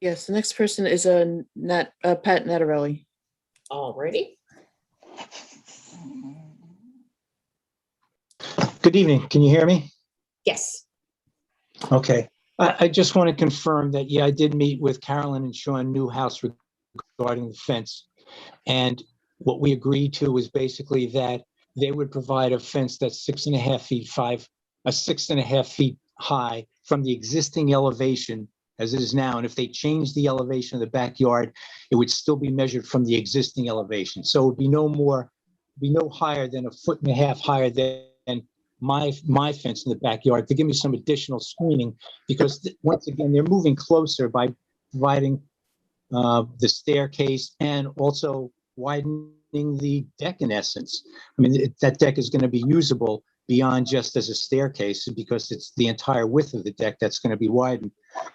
Yes, the next person is Pat Natarelli.
Alrighty.
Good evening. Can you hear me?
Yes.
Okay. I just want to confirm that, yeah, I did meet with Carolyn and Sean Newhouse regarding the fence. And what we agreed to was basically that they would provide a fence that's 6.5 feet high from the existing elevation as it is now. And if they change the elevation of the backyard, it would still be measured from the existing elevation. So it would be no higher than 1.5 feet higher than my fence in the backyard, to give me some additional screening, because once again, they're moving closer by providing the staircase and also widening the deck in essence. I mean, that deck is going to be usable beyond just as a staircase, because it's the entire width of the deck that's going to be widened.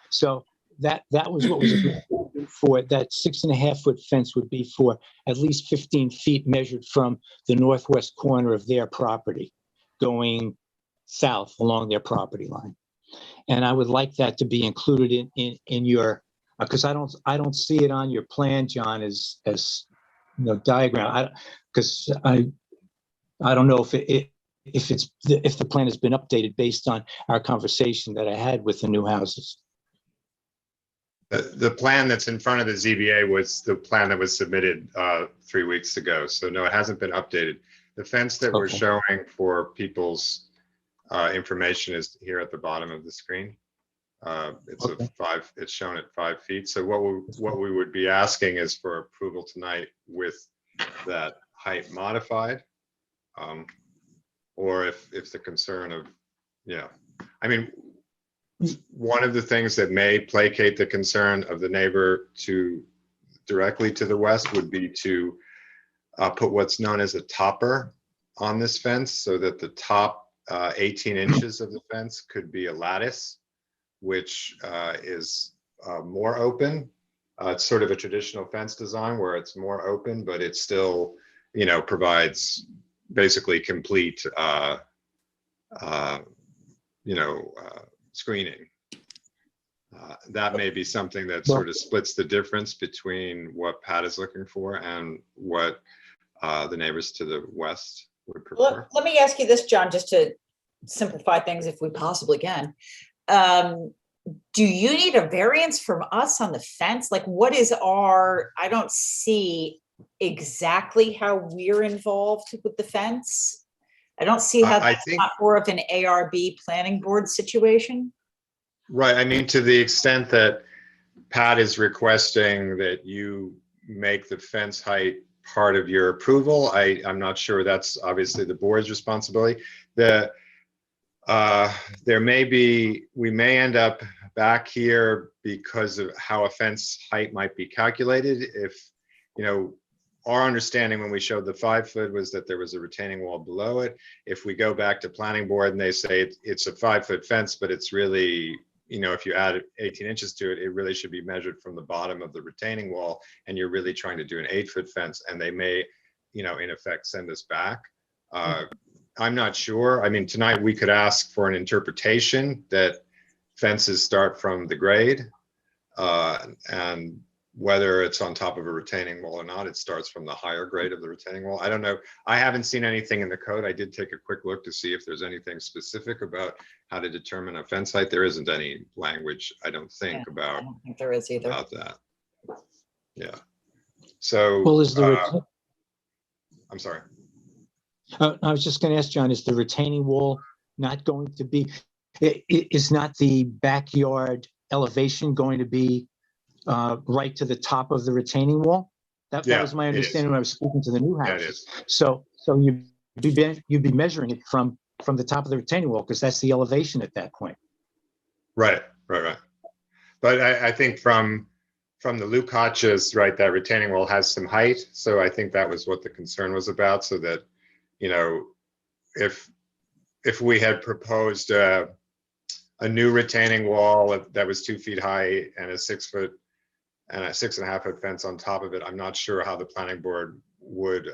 So that was what was agreed for. That 6.5 foot fence would be for at least 15 feet measured from the northwest corner of their property, going south along their property line. And I would like that to be included in your, because I don't see it on your plan, John, as diagram. Because I don't know if the plan has been updated based on our conversation that I had with the Newhouses.
The plan that's in front of the ZBA was the plan that was submitted 3 weeks ago. So no, it hasn't been updated. The fence that we're showing for people's information is here at the bottom of the screen. It's shown at 5 feet. So what we would be asking is for approval tonight with that height modified, or if the concern of, I mean, one of the things that may placate the concern of the neighbor directly to the west would be to put what's known as a topper on this fence, so that the top 18 inches of the fence could be a lattice, which is more open. It's sort of a traditional fence design where it's more open, but it still, provides basically complete uh, screening. That may be something that sort of splits the difference between what Pat is looking for and what the neighbors to the west would prefer.
Let me ask you this, John, just to simplify things if we possibly can. Do you need a variance from us on the fence? Like, what is I don't see exactly how we're involved with the fence. I don't see how
I
that's
think-
not more of an ARB planning board situation.
Right. I mean, to the extent that Pat is requesting that you make the fence height part of your approval, I'm not sure that's obviously the board's responsibility. We may end up back here because of how a fence height might be calculated. If, our understanding when we showed the 5 foot was that there was a retaining wall below it. If we go back to planning board and they say it's a 5 foot fence, but it's really, if you add 18 inches to it, it really should be measured from the bottom of the retaining wall, and you're really trying to do an 8 foot fence, and they may, in effect, send us back. I'm not sure. I mean, tonight we could ask for an interpretation that fences start from the grade, and whether it's on top of a retaining wall or not, it starts from the higher grade of the retaining wall. I don't know. I haven't seen anything in the code. I did take a quick look to see if there's anything specific about how to determine a fence height. There isn't any language, I don't think,
I
about
don't think there is either.
about that. Yeah. So,
Well, is the,
I'm sorry.
I was just going to ask John, is the retaining wall not going to be, is not the backyard elevation going to be right to the top of the retaining wall? That was my understanding when I was speaking to the new
Yeah, it
houses.
is.
So you'd be measuring it from the top of the retaining wall, because that's the elevation at that point.
Right. But I think from the Lucaccias, right, that retaining wall has some height. So I think that was what the concern was about, so that, if we had proposed a new retaining wall that was 2 feet high and a 6 foot and a 6.5 foot fence on top of it, I'm not sure how the planning board would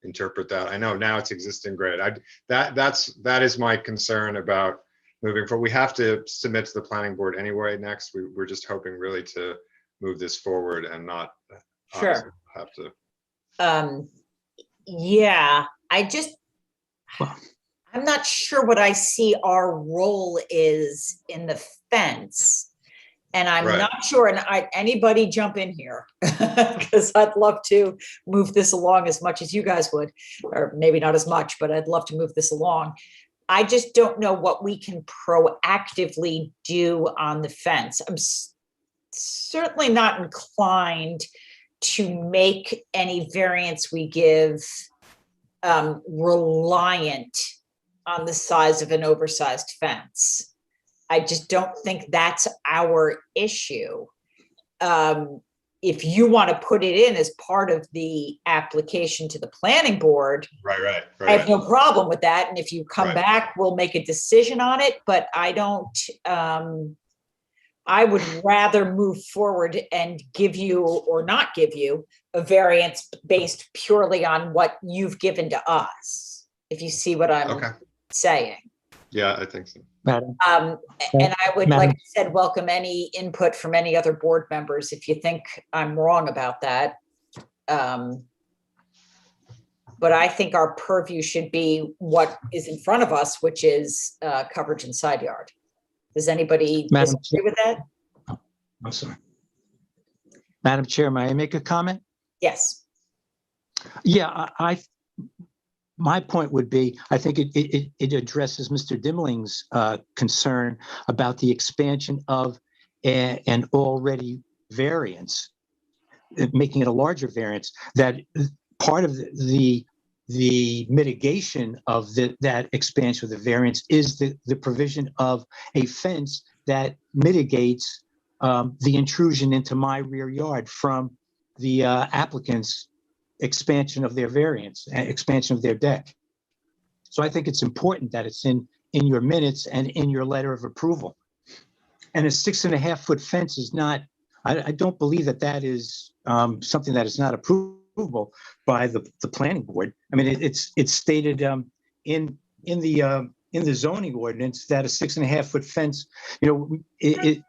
interpret that. I know now it's existing grade. That is my concern about moving forward. We have to submit to the planning board anyway next. We're just hoping really to move this forward and not
Sure.
have to.
Yeah, I'm not sure what I see our role is in the fence. And I'm
Right.
not sure, and anybody jump in here, because I'd love to move this along as much as you guys would, or maybe not as much, but I'd love to move this along. I just don't know what we can proactively do on the fence. I'm certainly not inclined to make any variance we give reliant on the size of an oversized fence. I just don't think that's our issue. If you want to put it in as part of the application to the planning board,
Right.
I have no problem with that. And if you come
Right.
back, we'll make a decision on it, but I would rather move forward and give you or not give you a variance based purely on what you've given to us, if you see what I'm saying.
Yeah, I think so.
Madam.
And I would,
Madam-
like I said, welcome any input from any other board members if you think I'm wrong about that. But I think our purview should be what is in front of us, which is coverage in side yard. Does anybody
Madam
disagree with that?
I'm sorry. Madam Chair, may I make a comment?
Yes.
Yeah, my point would be, I think it addresses Mr. Dimling's concern about the expansion of an already variance, making it a larger variance, that part of the mitigation of that expansion of the variance is the provision of a fence that mitigates the intrusion into my rear yard from the applicant's expansion of their variance, expansion of their deck. So I think it's important that it's in your minutes and in your letter of approval. And a 6.5 foot fence is not, I don't believe that is something that is not approvable by the planning board. I mean, it's stated in the in the zoning ordinance that a 6.5-foot fence, a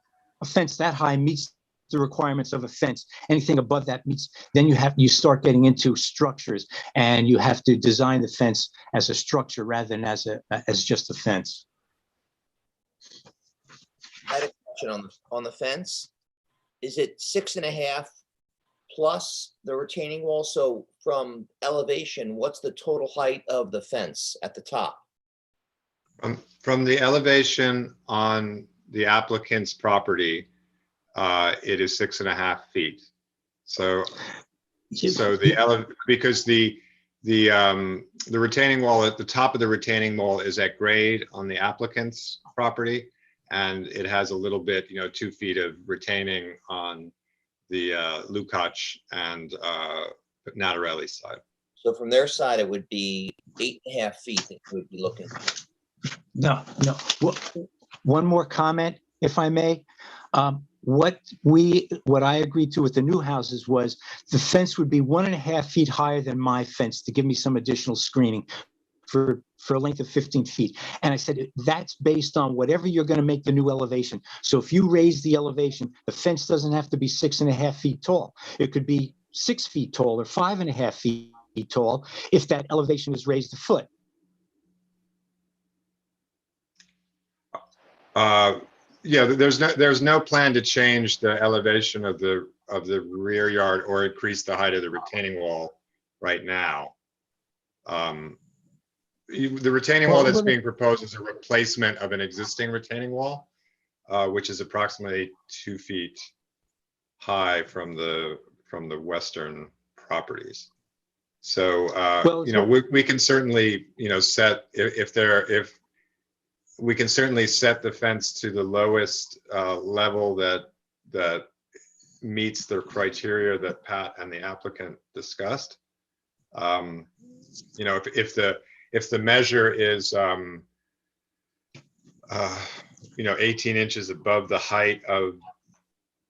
fence that high meets the requirements of a fence. Anything above that meets, then you start getting into structures, and you have to design the fence as a structure rather than as just a fence.
I had a question on the fence. Is it 6.5 plus the retaining wall? So from elevation, what's the total height of the fence at the top?
From the elevation on the applicant's property, it is 6.5 feet. So because the retaining wall at the top of the retaining wall is at grade on the applicant's property, and it has a little bit, 2 feet of retaining on the Lukács and Natarelli side.
So from their side, it would be 8.5 feet that we would be looking.
No. Well, one more comment, if I may. What I agreed to with the new houses was the fence would be 1.5 feet higher than my fence to give me some additional screening for a length of 15 feet. And I said, that's based on whatever you're going to make the new elevation. So if you raise the elevation, the fence doesn't have to be 6.5 feet tall. It could be 6 feet tall or 5.5 feet tall if that elevation is raised a foot.
Yeah, there's no plan to change the elevation of the rear yard or increase the height of the retaining wall right now. The retaining wall that's being proposed is a replacement of an existing retaining wall, which is approximately 2 feet high from the western properties. So we can certainly set if we can certainly set the fence to the lowest level that meets the criteria that Pat and the applicant discussed. If the measure is 18 inches above the height of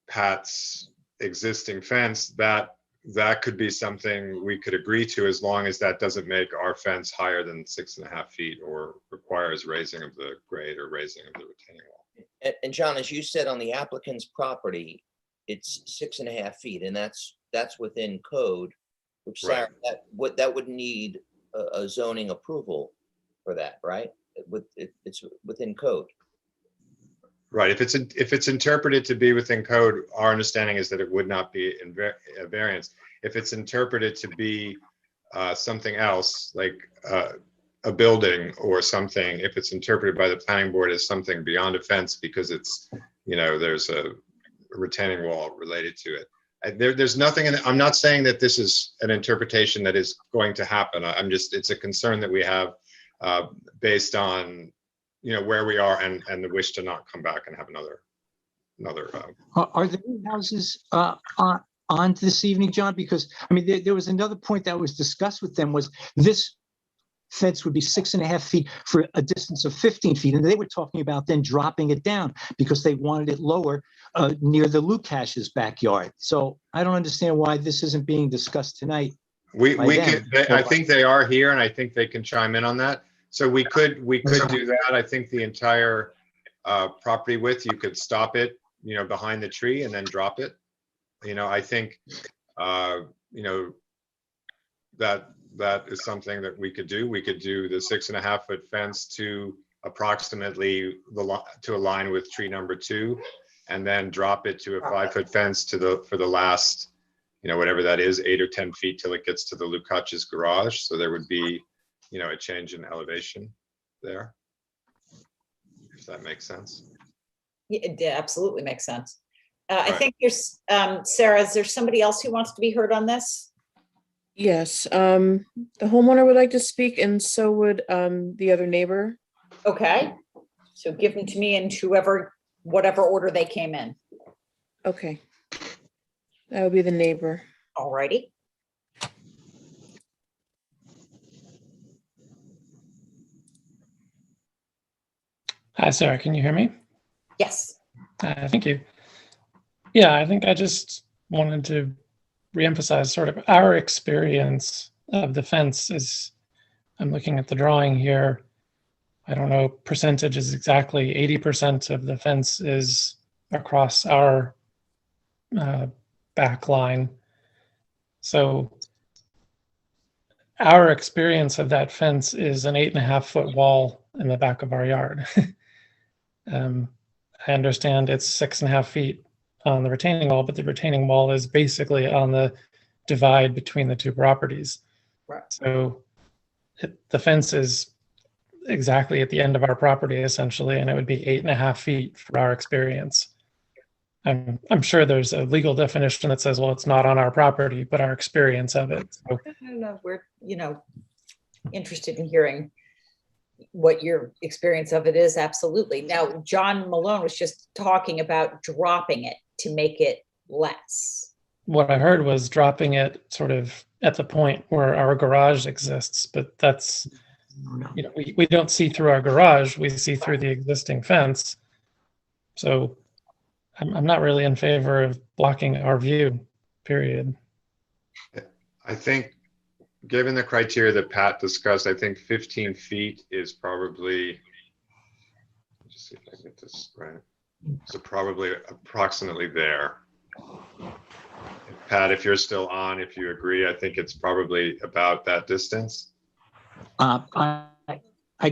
Pat's existing fence, that could be something we could agree to, as long as that doesn't make our fence higher than 6.5 feet or requires raising of the grade or raising of the retaining wall.
And John, as you said, on the applicant's property, it's 6.5 feet, and that's within code, which Sarah, that would need a zoning approval for that, right? It's within code.
Right. If it's interpreted to be within code, our understanding is that it would not be a variance. If it's interpreted to be something else, like a building or something, if it's interpreted by the planning board as something beyond a fence because it's, there's a retaining wall related to it. There's nothing in it. I'm not saying that this is an interpretation that is going to happen. It's a concern that we have based on where we are and the wish to not come back and have another.
Are the new houses on this evening, John? Because there was another point that was discussed with them, was this fence would be 6.5 feet for a distance of 15 feet. And they were talking about then dropping it down because they wanted it lower near the Lukács's backyard. So I don't understand why this isn't being discussed tonight.
I think they are here, and I think they can chime in on that. So we could do that. I think the entire property width, you could stop it, behind the tree and then drop it. I think, that is something that we could do. We could do the 6.5 foot fence to approximately to align with tree number 2, and then drop it to a 5 foot fence for the last, whatever that is, 8 or 10 feet till it gets to the Lukács's garage. So there would be, a change in elevation there, if that makes sense.
Yeah, it absolutely makes sense. I think there's, Sarah, is there somebody else who wants to be heard on this?
Yes, the homeowner would like to speak, and so would the other neighbor.
Okay, so give them to me in whatever order they came in.
Okay, that would be the neighbor.
All righty.
Hi, Sarah, can you hear me?
Yes.
Thank you. Yeah, I think I just wanted to reemphasize sort of our experience of the fence as I'm looking at the drawing here. I don't know percentages exactly, 80% of the fence is across our back line. So our experience of that fence is an 8.5-foot wall in the back of our yard. I understand it's 6.5 feet on the retaining wall, but the retaining wall is basically on the divide between the two properties.
Right.
So the fence is exactly at the end of our property essentially, and it would be 8.5 feet for our experience. I'm sure there's a legal definition that says, well, it's not on our property, but our experience of it. So
No, we're, interested in hearing what your experience of it is. Absolutely. Now, John Malone was just talking about dropping it to make it less.
what I heard was dropping it sort of at the point where our garage exists, but that's, we don't see through our garage, we see through the existing fence. So I'm not really in favor of blocking our view, period.
I think, given the criteria that Pat discussed, I think 15 feet is probably, just see if I can get this right. So probably approximately there. Pat, if you're still on, if you agree, I think it's probably about that distance.
I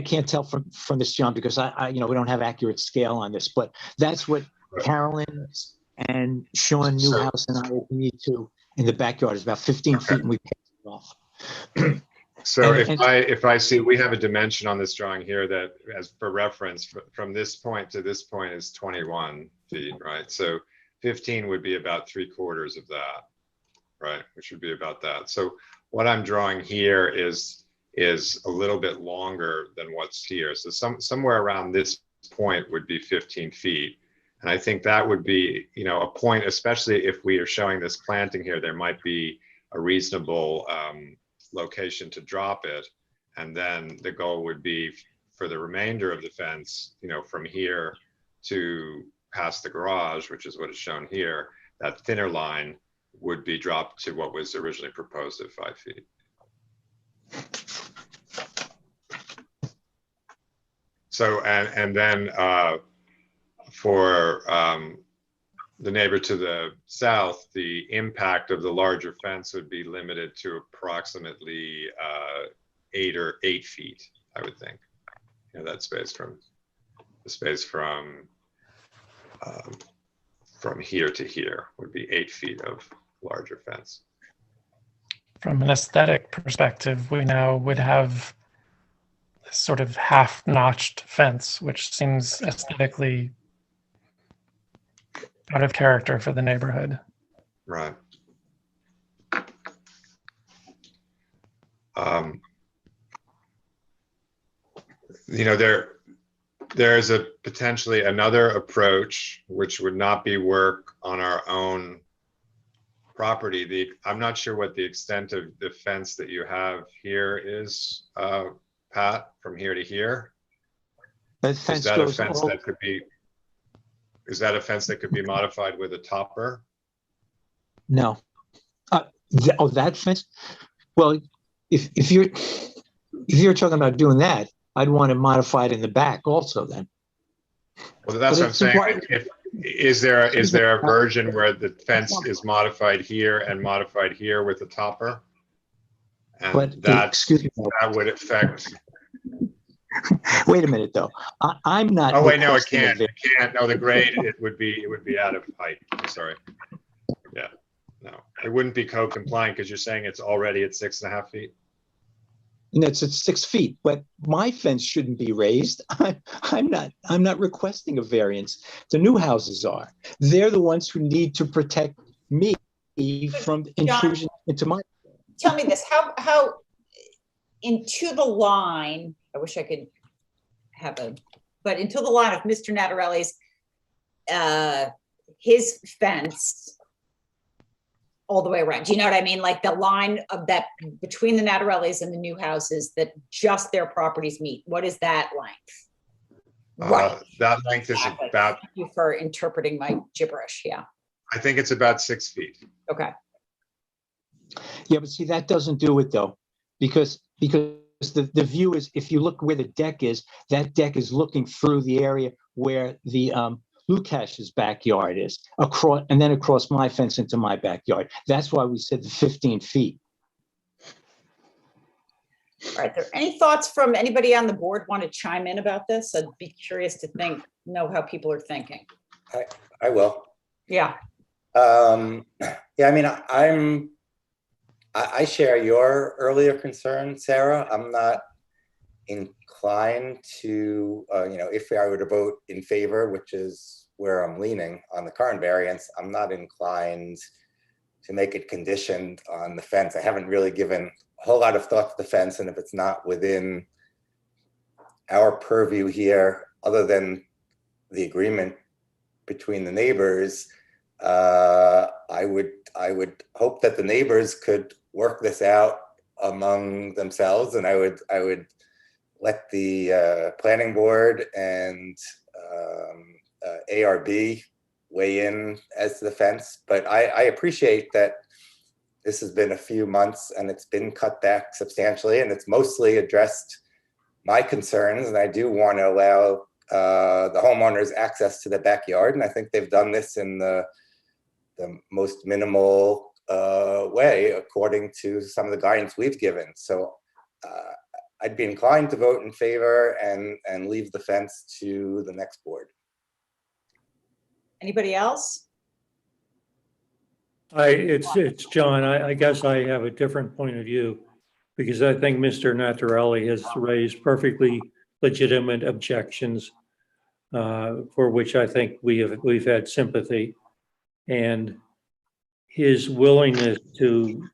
can't tell from this, John, because we don't have accurate scale on this, but that's what Carolyn and Sean Newhouse and I agreed to in the backyard. Is about 15 feet, and we passed it off.
So if I see, we have a dimension on this drawing here that, as for reference, from this point to this point is 21 feet, right? So 15 would be about 3/4 of that, right? Which would be about that. So what I'm drawing here is a little bit longer than what's here. So somewhere around this point would be 15 feet. And I think that would be, a point, especially if we are showing this planting here, there might be a reasonable location to drop it. And then the goal would be for the remainder of the fence, from here to past the garage, which is what is shown here, that thinner line would be dropped to what was originally proposed at 5 feet. So, and then for the neighbor to the south, the impact of the larger fence would be limited to approximately 8 feet, I would think. That space from here to here would be 8 feet of larger fence.
From an aesthetic perspective, we now would have this sort of half-notched fence, which seems aesthetically out of character for the neighborhood.
Right. There's a potentially another approach, which would not be work on our own property. I'm not sure what the extent of the fence that you have here is, Pat, from here to here. Is that a fence that could be? Is that a fence that could be modified with a topper?
No. That fence? Well, if you're talking about doing that, I'd want to modify it in the back also then.
Well, that's what I'm saying. Is there a version where the fence is modified here and modified here with a topper? And
but
that would affect.
Wait a minute, though. I'm not.
Oh wait, no, it can't. It can't. No, the grade it would be out of height. I'm sorry. Yeah, no, it wouldn't be code compliant because you're saying it's already at 6.5 feet.
It's at 6 feet, but my fence shouldn't be raised. I'm not requesting a variance. The new houses are. They're the ones who need to protect me from intrusion into my.
Tell me this: how into the line? I wish I could have but into the line of Mr. Natarelli's, his fence all the way around. Do you know what I mean? Like the line of that between the Natarellis and the new houses that just their properties meet. What is that length? Right.
That length is about.
Thank you for interpreting my gibberish. Yeah.
I think it's about 6 feet.
Okay.
Yeah, but see, that doesn't do it though, because the view is, if you look where the deck is, that deck is looking through the area where the Lukash's backyard is, across, and then across my fence into my backyard. That's why we said the 15 feet.
All right, are there any thoughts from anybody on the board want to chime in about this? I'd be curious to know how people are thinking.
I will.
Yeah.
Yeah, I mean, I share your earlier concern, Sarah. I'm not inclined to, if I were to vote in favor, which is where I'm leaning on the current variance, I'm not inclined to make it conditioned on the fence. I haven't really given a whole lot of thought to the fence, and if it's not within our purview here, other than the agreement between the neighbors, I would hope that the neighbors could work this out among themselves, and I would let the planning board and ARB weigh in as to the fence. But I appreciate that this has been a few months and it's been cut back substantially, and it's mostly addressed my concerns, and I do want to allow the homeowners access to the backyard, and I think they've done this in the most minimal way according to some of the guidance we've given. So I'd be inclined to vote in favor and leave the fence to the next board.
Anybody else?
It's John. I guess I have a different point of view, because I think Mr. Natarelli has raised perfectly legitimate objections for which I think we've had sympathy, and his willingness to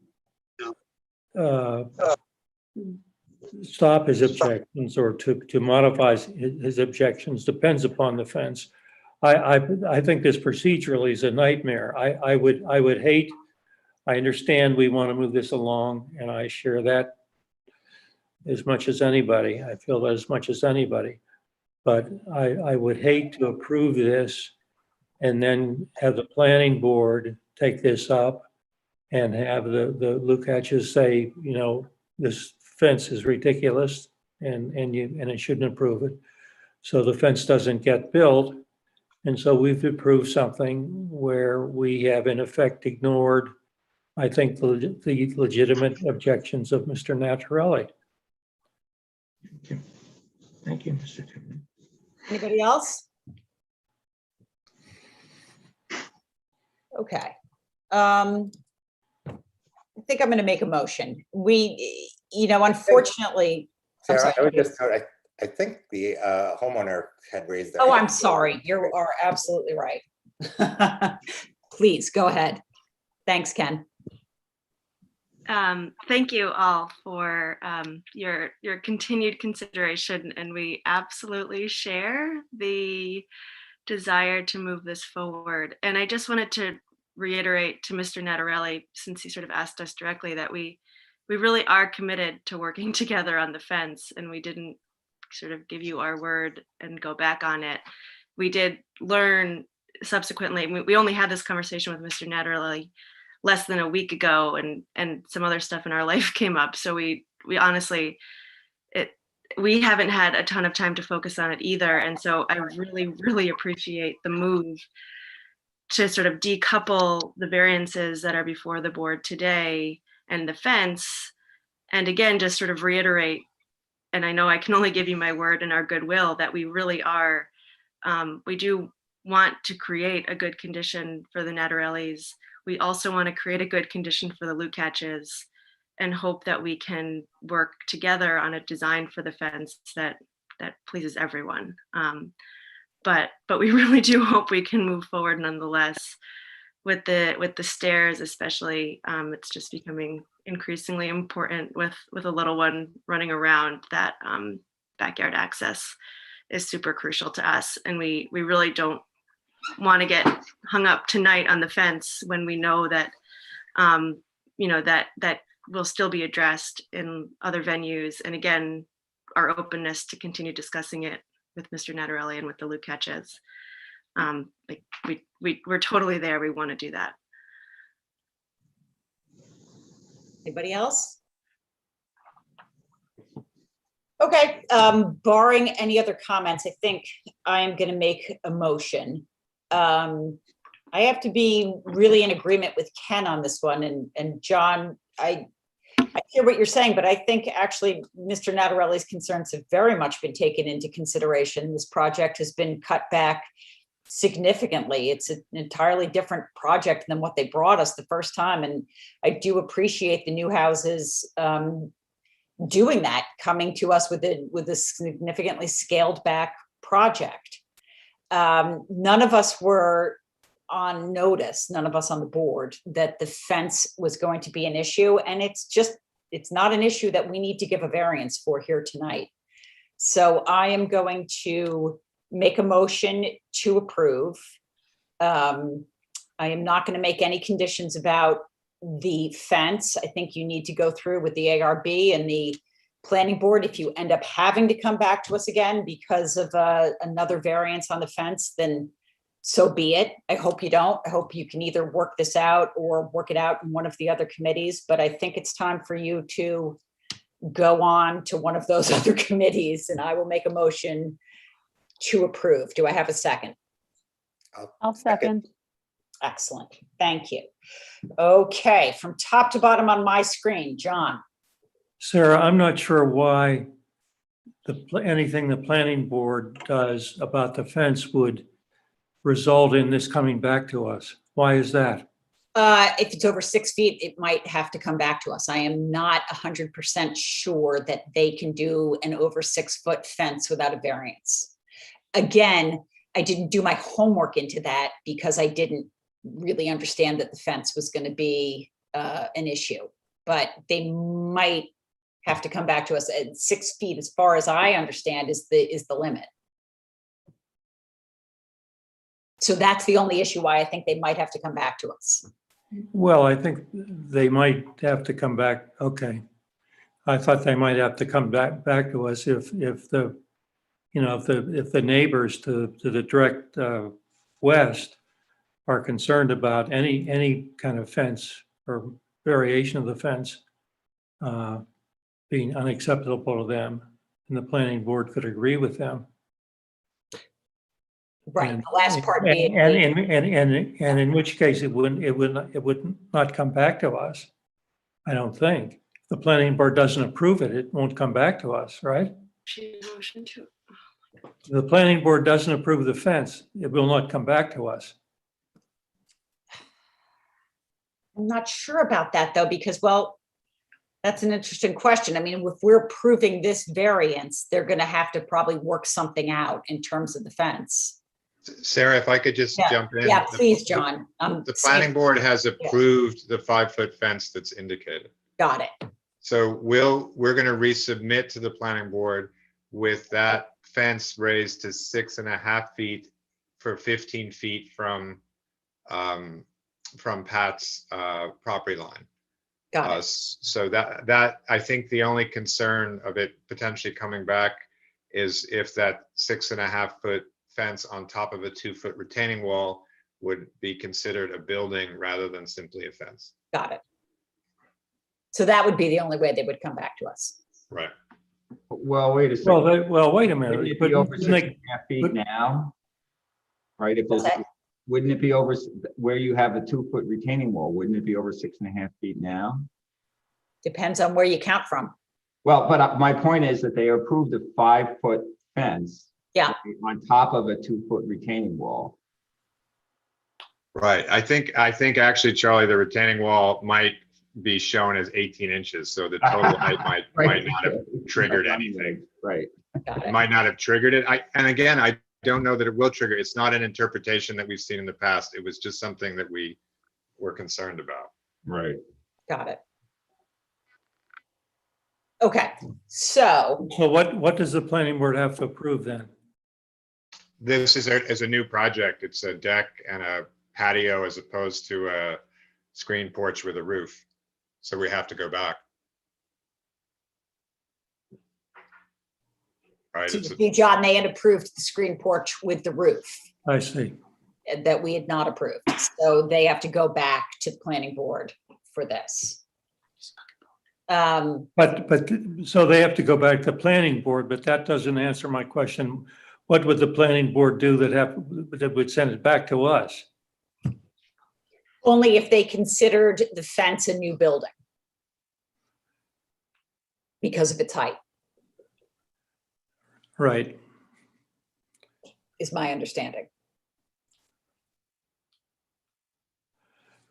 stop his objections or to modify his objections depends upon the fence. I think this procedurally is a nightmare. I would hate, I understand we want to move this along, and I share that as much as anybody. I feel that as much as anybody. But I would hate to approve this and then have the planning board take this up and have the Lukacs say, this fence is ridiculous and it shouldn't approve it. So the fence doesn't get built. And so we've approved something where we have in effect ignored, I think, the legitimate objections of Mr. Natarelli.
Thank you, Mr. Chairman.
Anybody else? Okay. I think I'm going to make a motion. Unfortunately, I'm
Sarah,
sorry.
I would just note, I think the homeowner had raised their
Oh,
hand.
I'm sorry. You are absolutely right. Please go ahead. Thanks, Ken.
Thank you all for your continued consideration, and we absolutely share the desire to move this forward. And I just wanted to reiterate to Mr. Natarelli, since he sort of asked us directly, that we really are committed to working together on the fence, and we didn't sort of give you our word and go back on it. We did learn subsequently. We only had this conversation with Mr. Natarelli less than a week ago, and some other stuff in our life came up. So we honestly, we haven't had a ton of time to focus on it either. And so I really, really appreciate the move to sort of decouple the variances that are before the board today and the fence. And again, just sort of reiterate, and I know I can only give you my word and our goodwill, that we really are, we do want to create a good condition for the Natarellis. We also want to create a good condition for the Lukacs, and hope that we can work together on a design for the fence that pleases everyone. But we really do hope we can move forward nonetheless with the stairs, especially. It's just becoming increasingly important with a little one running around. That backyard access is super crucial to us, and we really don't want to get hung up tonight on the fence when we know that that will still be addressed in other venues. And again, our openness to continue discussing it with Mr. Natarelli and with the Lukacs. We're totally there. We want to do that.
Anybody else? Okay, barring any other comments, I think I am going to make a motion. I have to be really in agreement with Ken on this one, and John, I hear what you're saying, but I think actually Mr. Natarelli's concerns have very much been taken into consideration. This project has been cut back significantly. It's an entirely different project than what they brought us the first time, and I do appreciate the new houses doing that, coming to us with a significantly scaled back project. None of us were on notice, none of us on the board, that the fence was going to be an issue. And it's not an issue that we need to give a variance for here tonight. So I am going to make a motion to approve. I am not going to make any conditions about the fence. I think you need to go through with the ARB and the planning board. If you end up having to come back to us again because of another variance on the fence, then so be it. I hope you don't. I hope you can either work this out or work it out in one of the other committees, but I think it's time for you to go on to one of those other committees, and I will make a motion to approve. Do I have a second?
I'll second.
Excellent. Thank you. Okay, from top to bottom on my screen, John.
Sarah, I'm not sure why anything the planning board does about the fence would result in this coming back to us. Why is that?
If it's over 6 feet, it might have to come back to us. I am not 100% sure that they can do an over 6 foot fence without a variance. Again, I didn't do my homework into that because I didn't really understand that the fence was going to be an issue, but they might have to come back to us at 6 feet, as far as I understand, is the limit. So that's the only issue why I think they might have to come back to us.
Well, I think they might have to come back. Okay. I thought they might have to come back to us if the neighbors to the direct west are concerned about any kind of fence or variation of the fence being unacceptable to them, and the planning board could agree with them.
Right.
And,
the last part being,
and in which case it would not come back to us. I don't think. If the planning board doesn't approve it, it won't come back to us, right?
Motion to.
If the planning board doesn't approve the fence, it will not come back to us.
I'm not sure about that though, because, well, that's an interesting question. I mean, if we're approving this variance, they're going to have to probably work something out in terms of the fence.
Sarah, if I could just jump in.
Yeah, please, John.
The planning board has approved the 5 foot fence that's indicated.
Got it.
So we're going to resubmit to the planning board with that fence raised to 6.5 feet for 15 feet from Pat's property line.
Got it.
So that I think the only concern of it potentially coming back is if that 6.5 foot fence on top of a 2 foot retaining wall would be considered a building rather than simply a fence.
Got it. So that would be the only way they would come back to us.
Right.
Well, wait a second.
Well, wait a minute.
Wouldn't it be over 6.5 feet now? Right, if this, wouldn't it be over where you have a 2 foot retaining wall? Wouldn't it be over 6.5 feet now?
Depends on where you count from.
Well, but my point is that they approved a 5 foot fence.
Yeah.
On top of a 2 foot retaining wall.
Right. I think actually, Charlie, the retaining wall might be shown as 18 inches. So the total height might not have triggered anything.
Right.
It might not have triggered it. And again, I don't know that it will trigger. It's not an interpretation that we've seen in the past. It was just something that we were concerned about.
Right.
Got it. Okay, so
what does the planning board have to approve then?
This is a new project. It's a deck and a patio as opposed to a screen porch with a roof. So we have to go back. Right.
John, they had approved the screen porch with the roof.
I see.
That we had not approved. So they have to go back to the planning board for this.
But, so they have to go back to planning board, but that doesn't answer my question. What would the planning board do that would send it back to us?
Only if they considered the fence a new building because of its height,
Right.
is my understanding.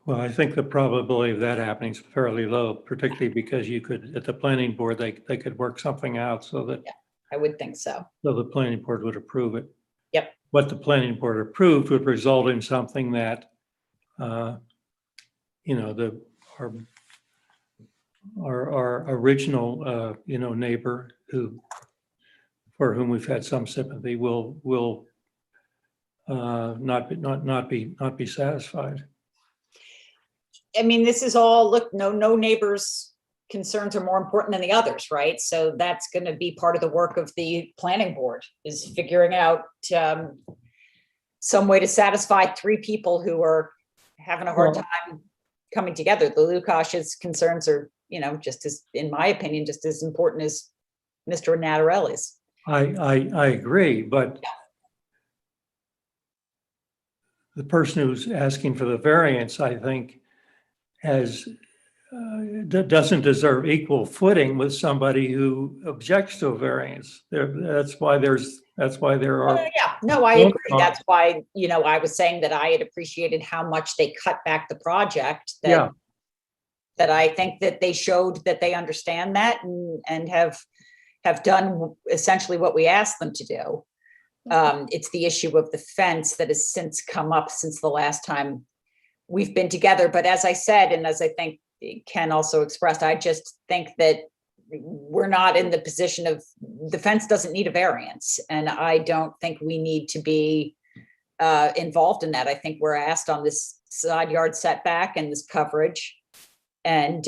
Well, I think the probability of that happening is fairly low, particularly because you could, at the planning board, they could work something out so that,
I would think so.
so the planning board would approve it.
Yep.
What the planning board approved would result in something that, you know, our original, you know, neighbor for whom we've had some sympathy will not be satisfied.
I mean, this is all, look, no neighbor's concerns are more important than the others, right? So that's going to be part of the work of the planning board, is figuring out some way to satisfy three people who are having a hard time coming together. The Lukash's concerns are, you know, just as, in my opinion, just as important as Mr. Natarelli's.
I agree, but the person who's asking for the variance, I think, doesn't deserve equal footing with somebody who objects to a variance. That's why there are.
Yeah, no, I agree. That's why, you know, I was saying that I had appreciated how much they cut back the project. That I think that they showed that they understand that and have done essentially what we asked them to do. It's the issue of the fence that has since come up since the last time we've been together. But as I said, and as I think Ken also expressed, I just think that we're not in the position of, the fence doesn't need a variance. And I don't think we need to be involved in that. I think we're asked on this side yard setback and this coverage. And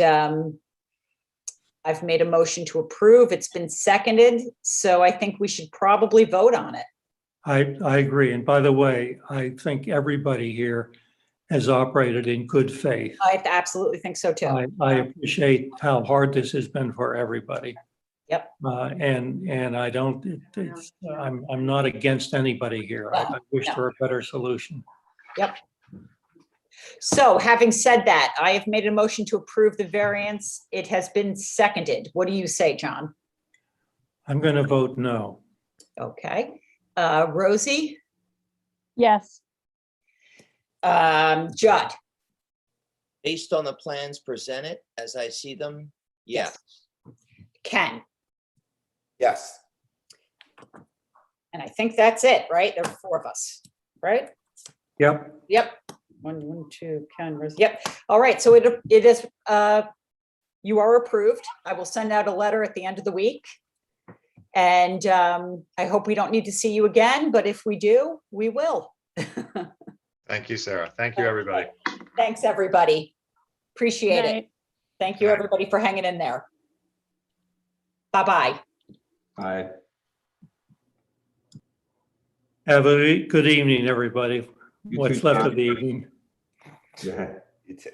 I've made a motion to approve. It's been seconded. So I think we should probably vote on it.
I agree. And by the way, I think everybody here has operated in good faith.
I absolutely think so too.
I appreciate how hard this has been for everybody.
Yep.
And I don't, I'm not against anybody here. I wish for a better solution.
Yep. So having said that, I have made a motion to approve the variance. It has been seconded. What do you say, John?
I'm going to vote no.
Okay. Rosie?
Yes.
Judd?
Based on the plans presented as I see them, yes.
Ken?
Yes.
And I think that's it, right? There are four of us, right?
Yep.
Yep. One, two, Ken, Rosie. Yep. All right. So it is, you are approved. I will send out a letter at the end of the week. And I hope we don't need to see you again, but if we do, we will.
Thank you, Sarah. Thank you, everybody.
Thanks, everybody. Appreciate
Good
it.
night.
Thank you, everybody, for hanging in there. Bye-bye.
Bye.
Have a good evening, everybody.
You
What's
too,
left
John.
of the evening.
Yeah.
You too.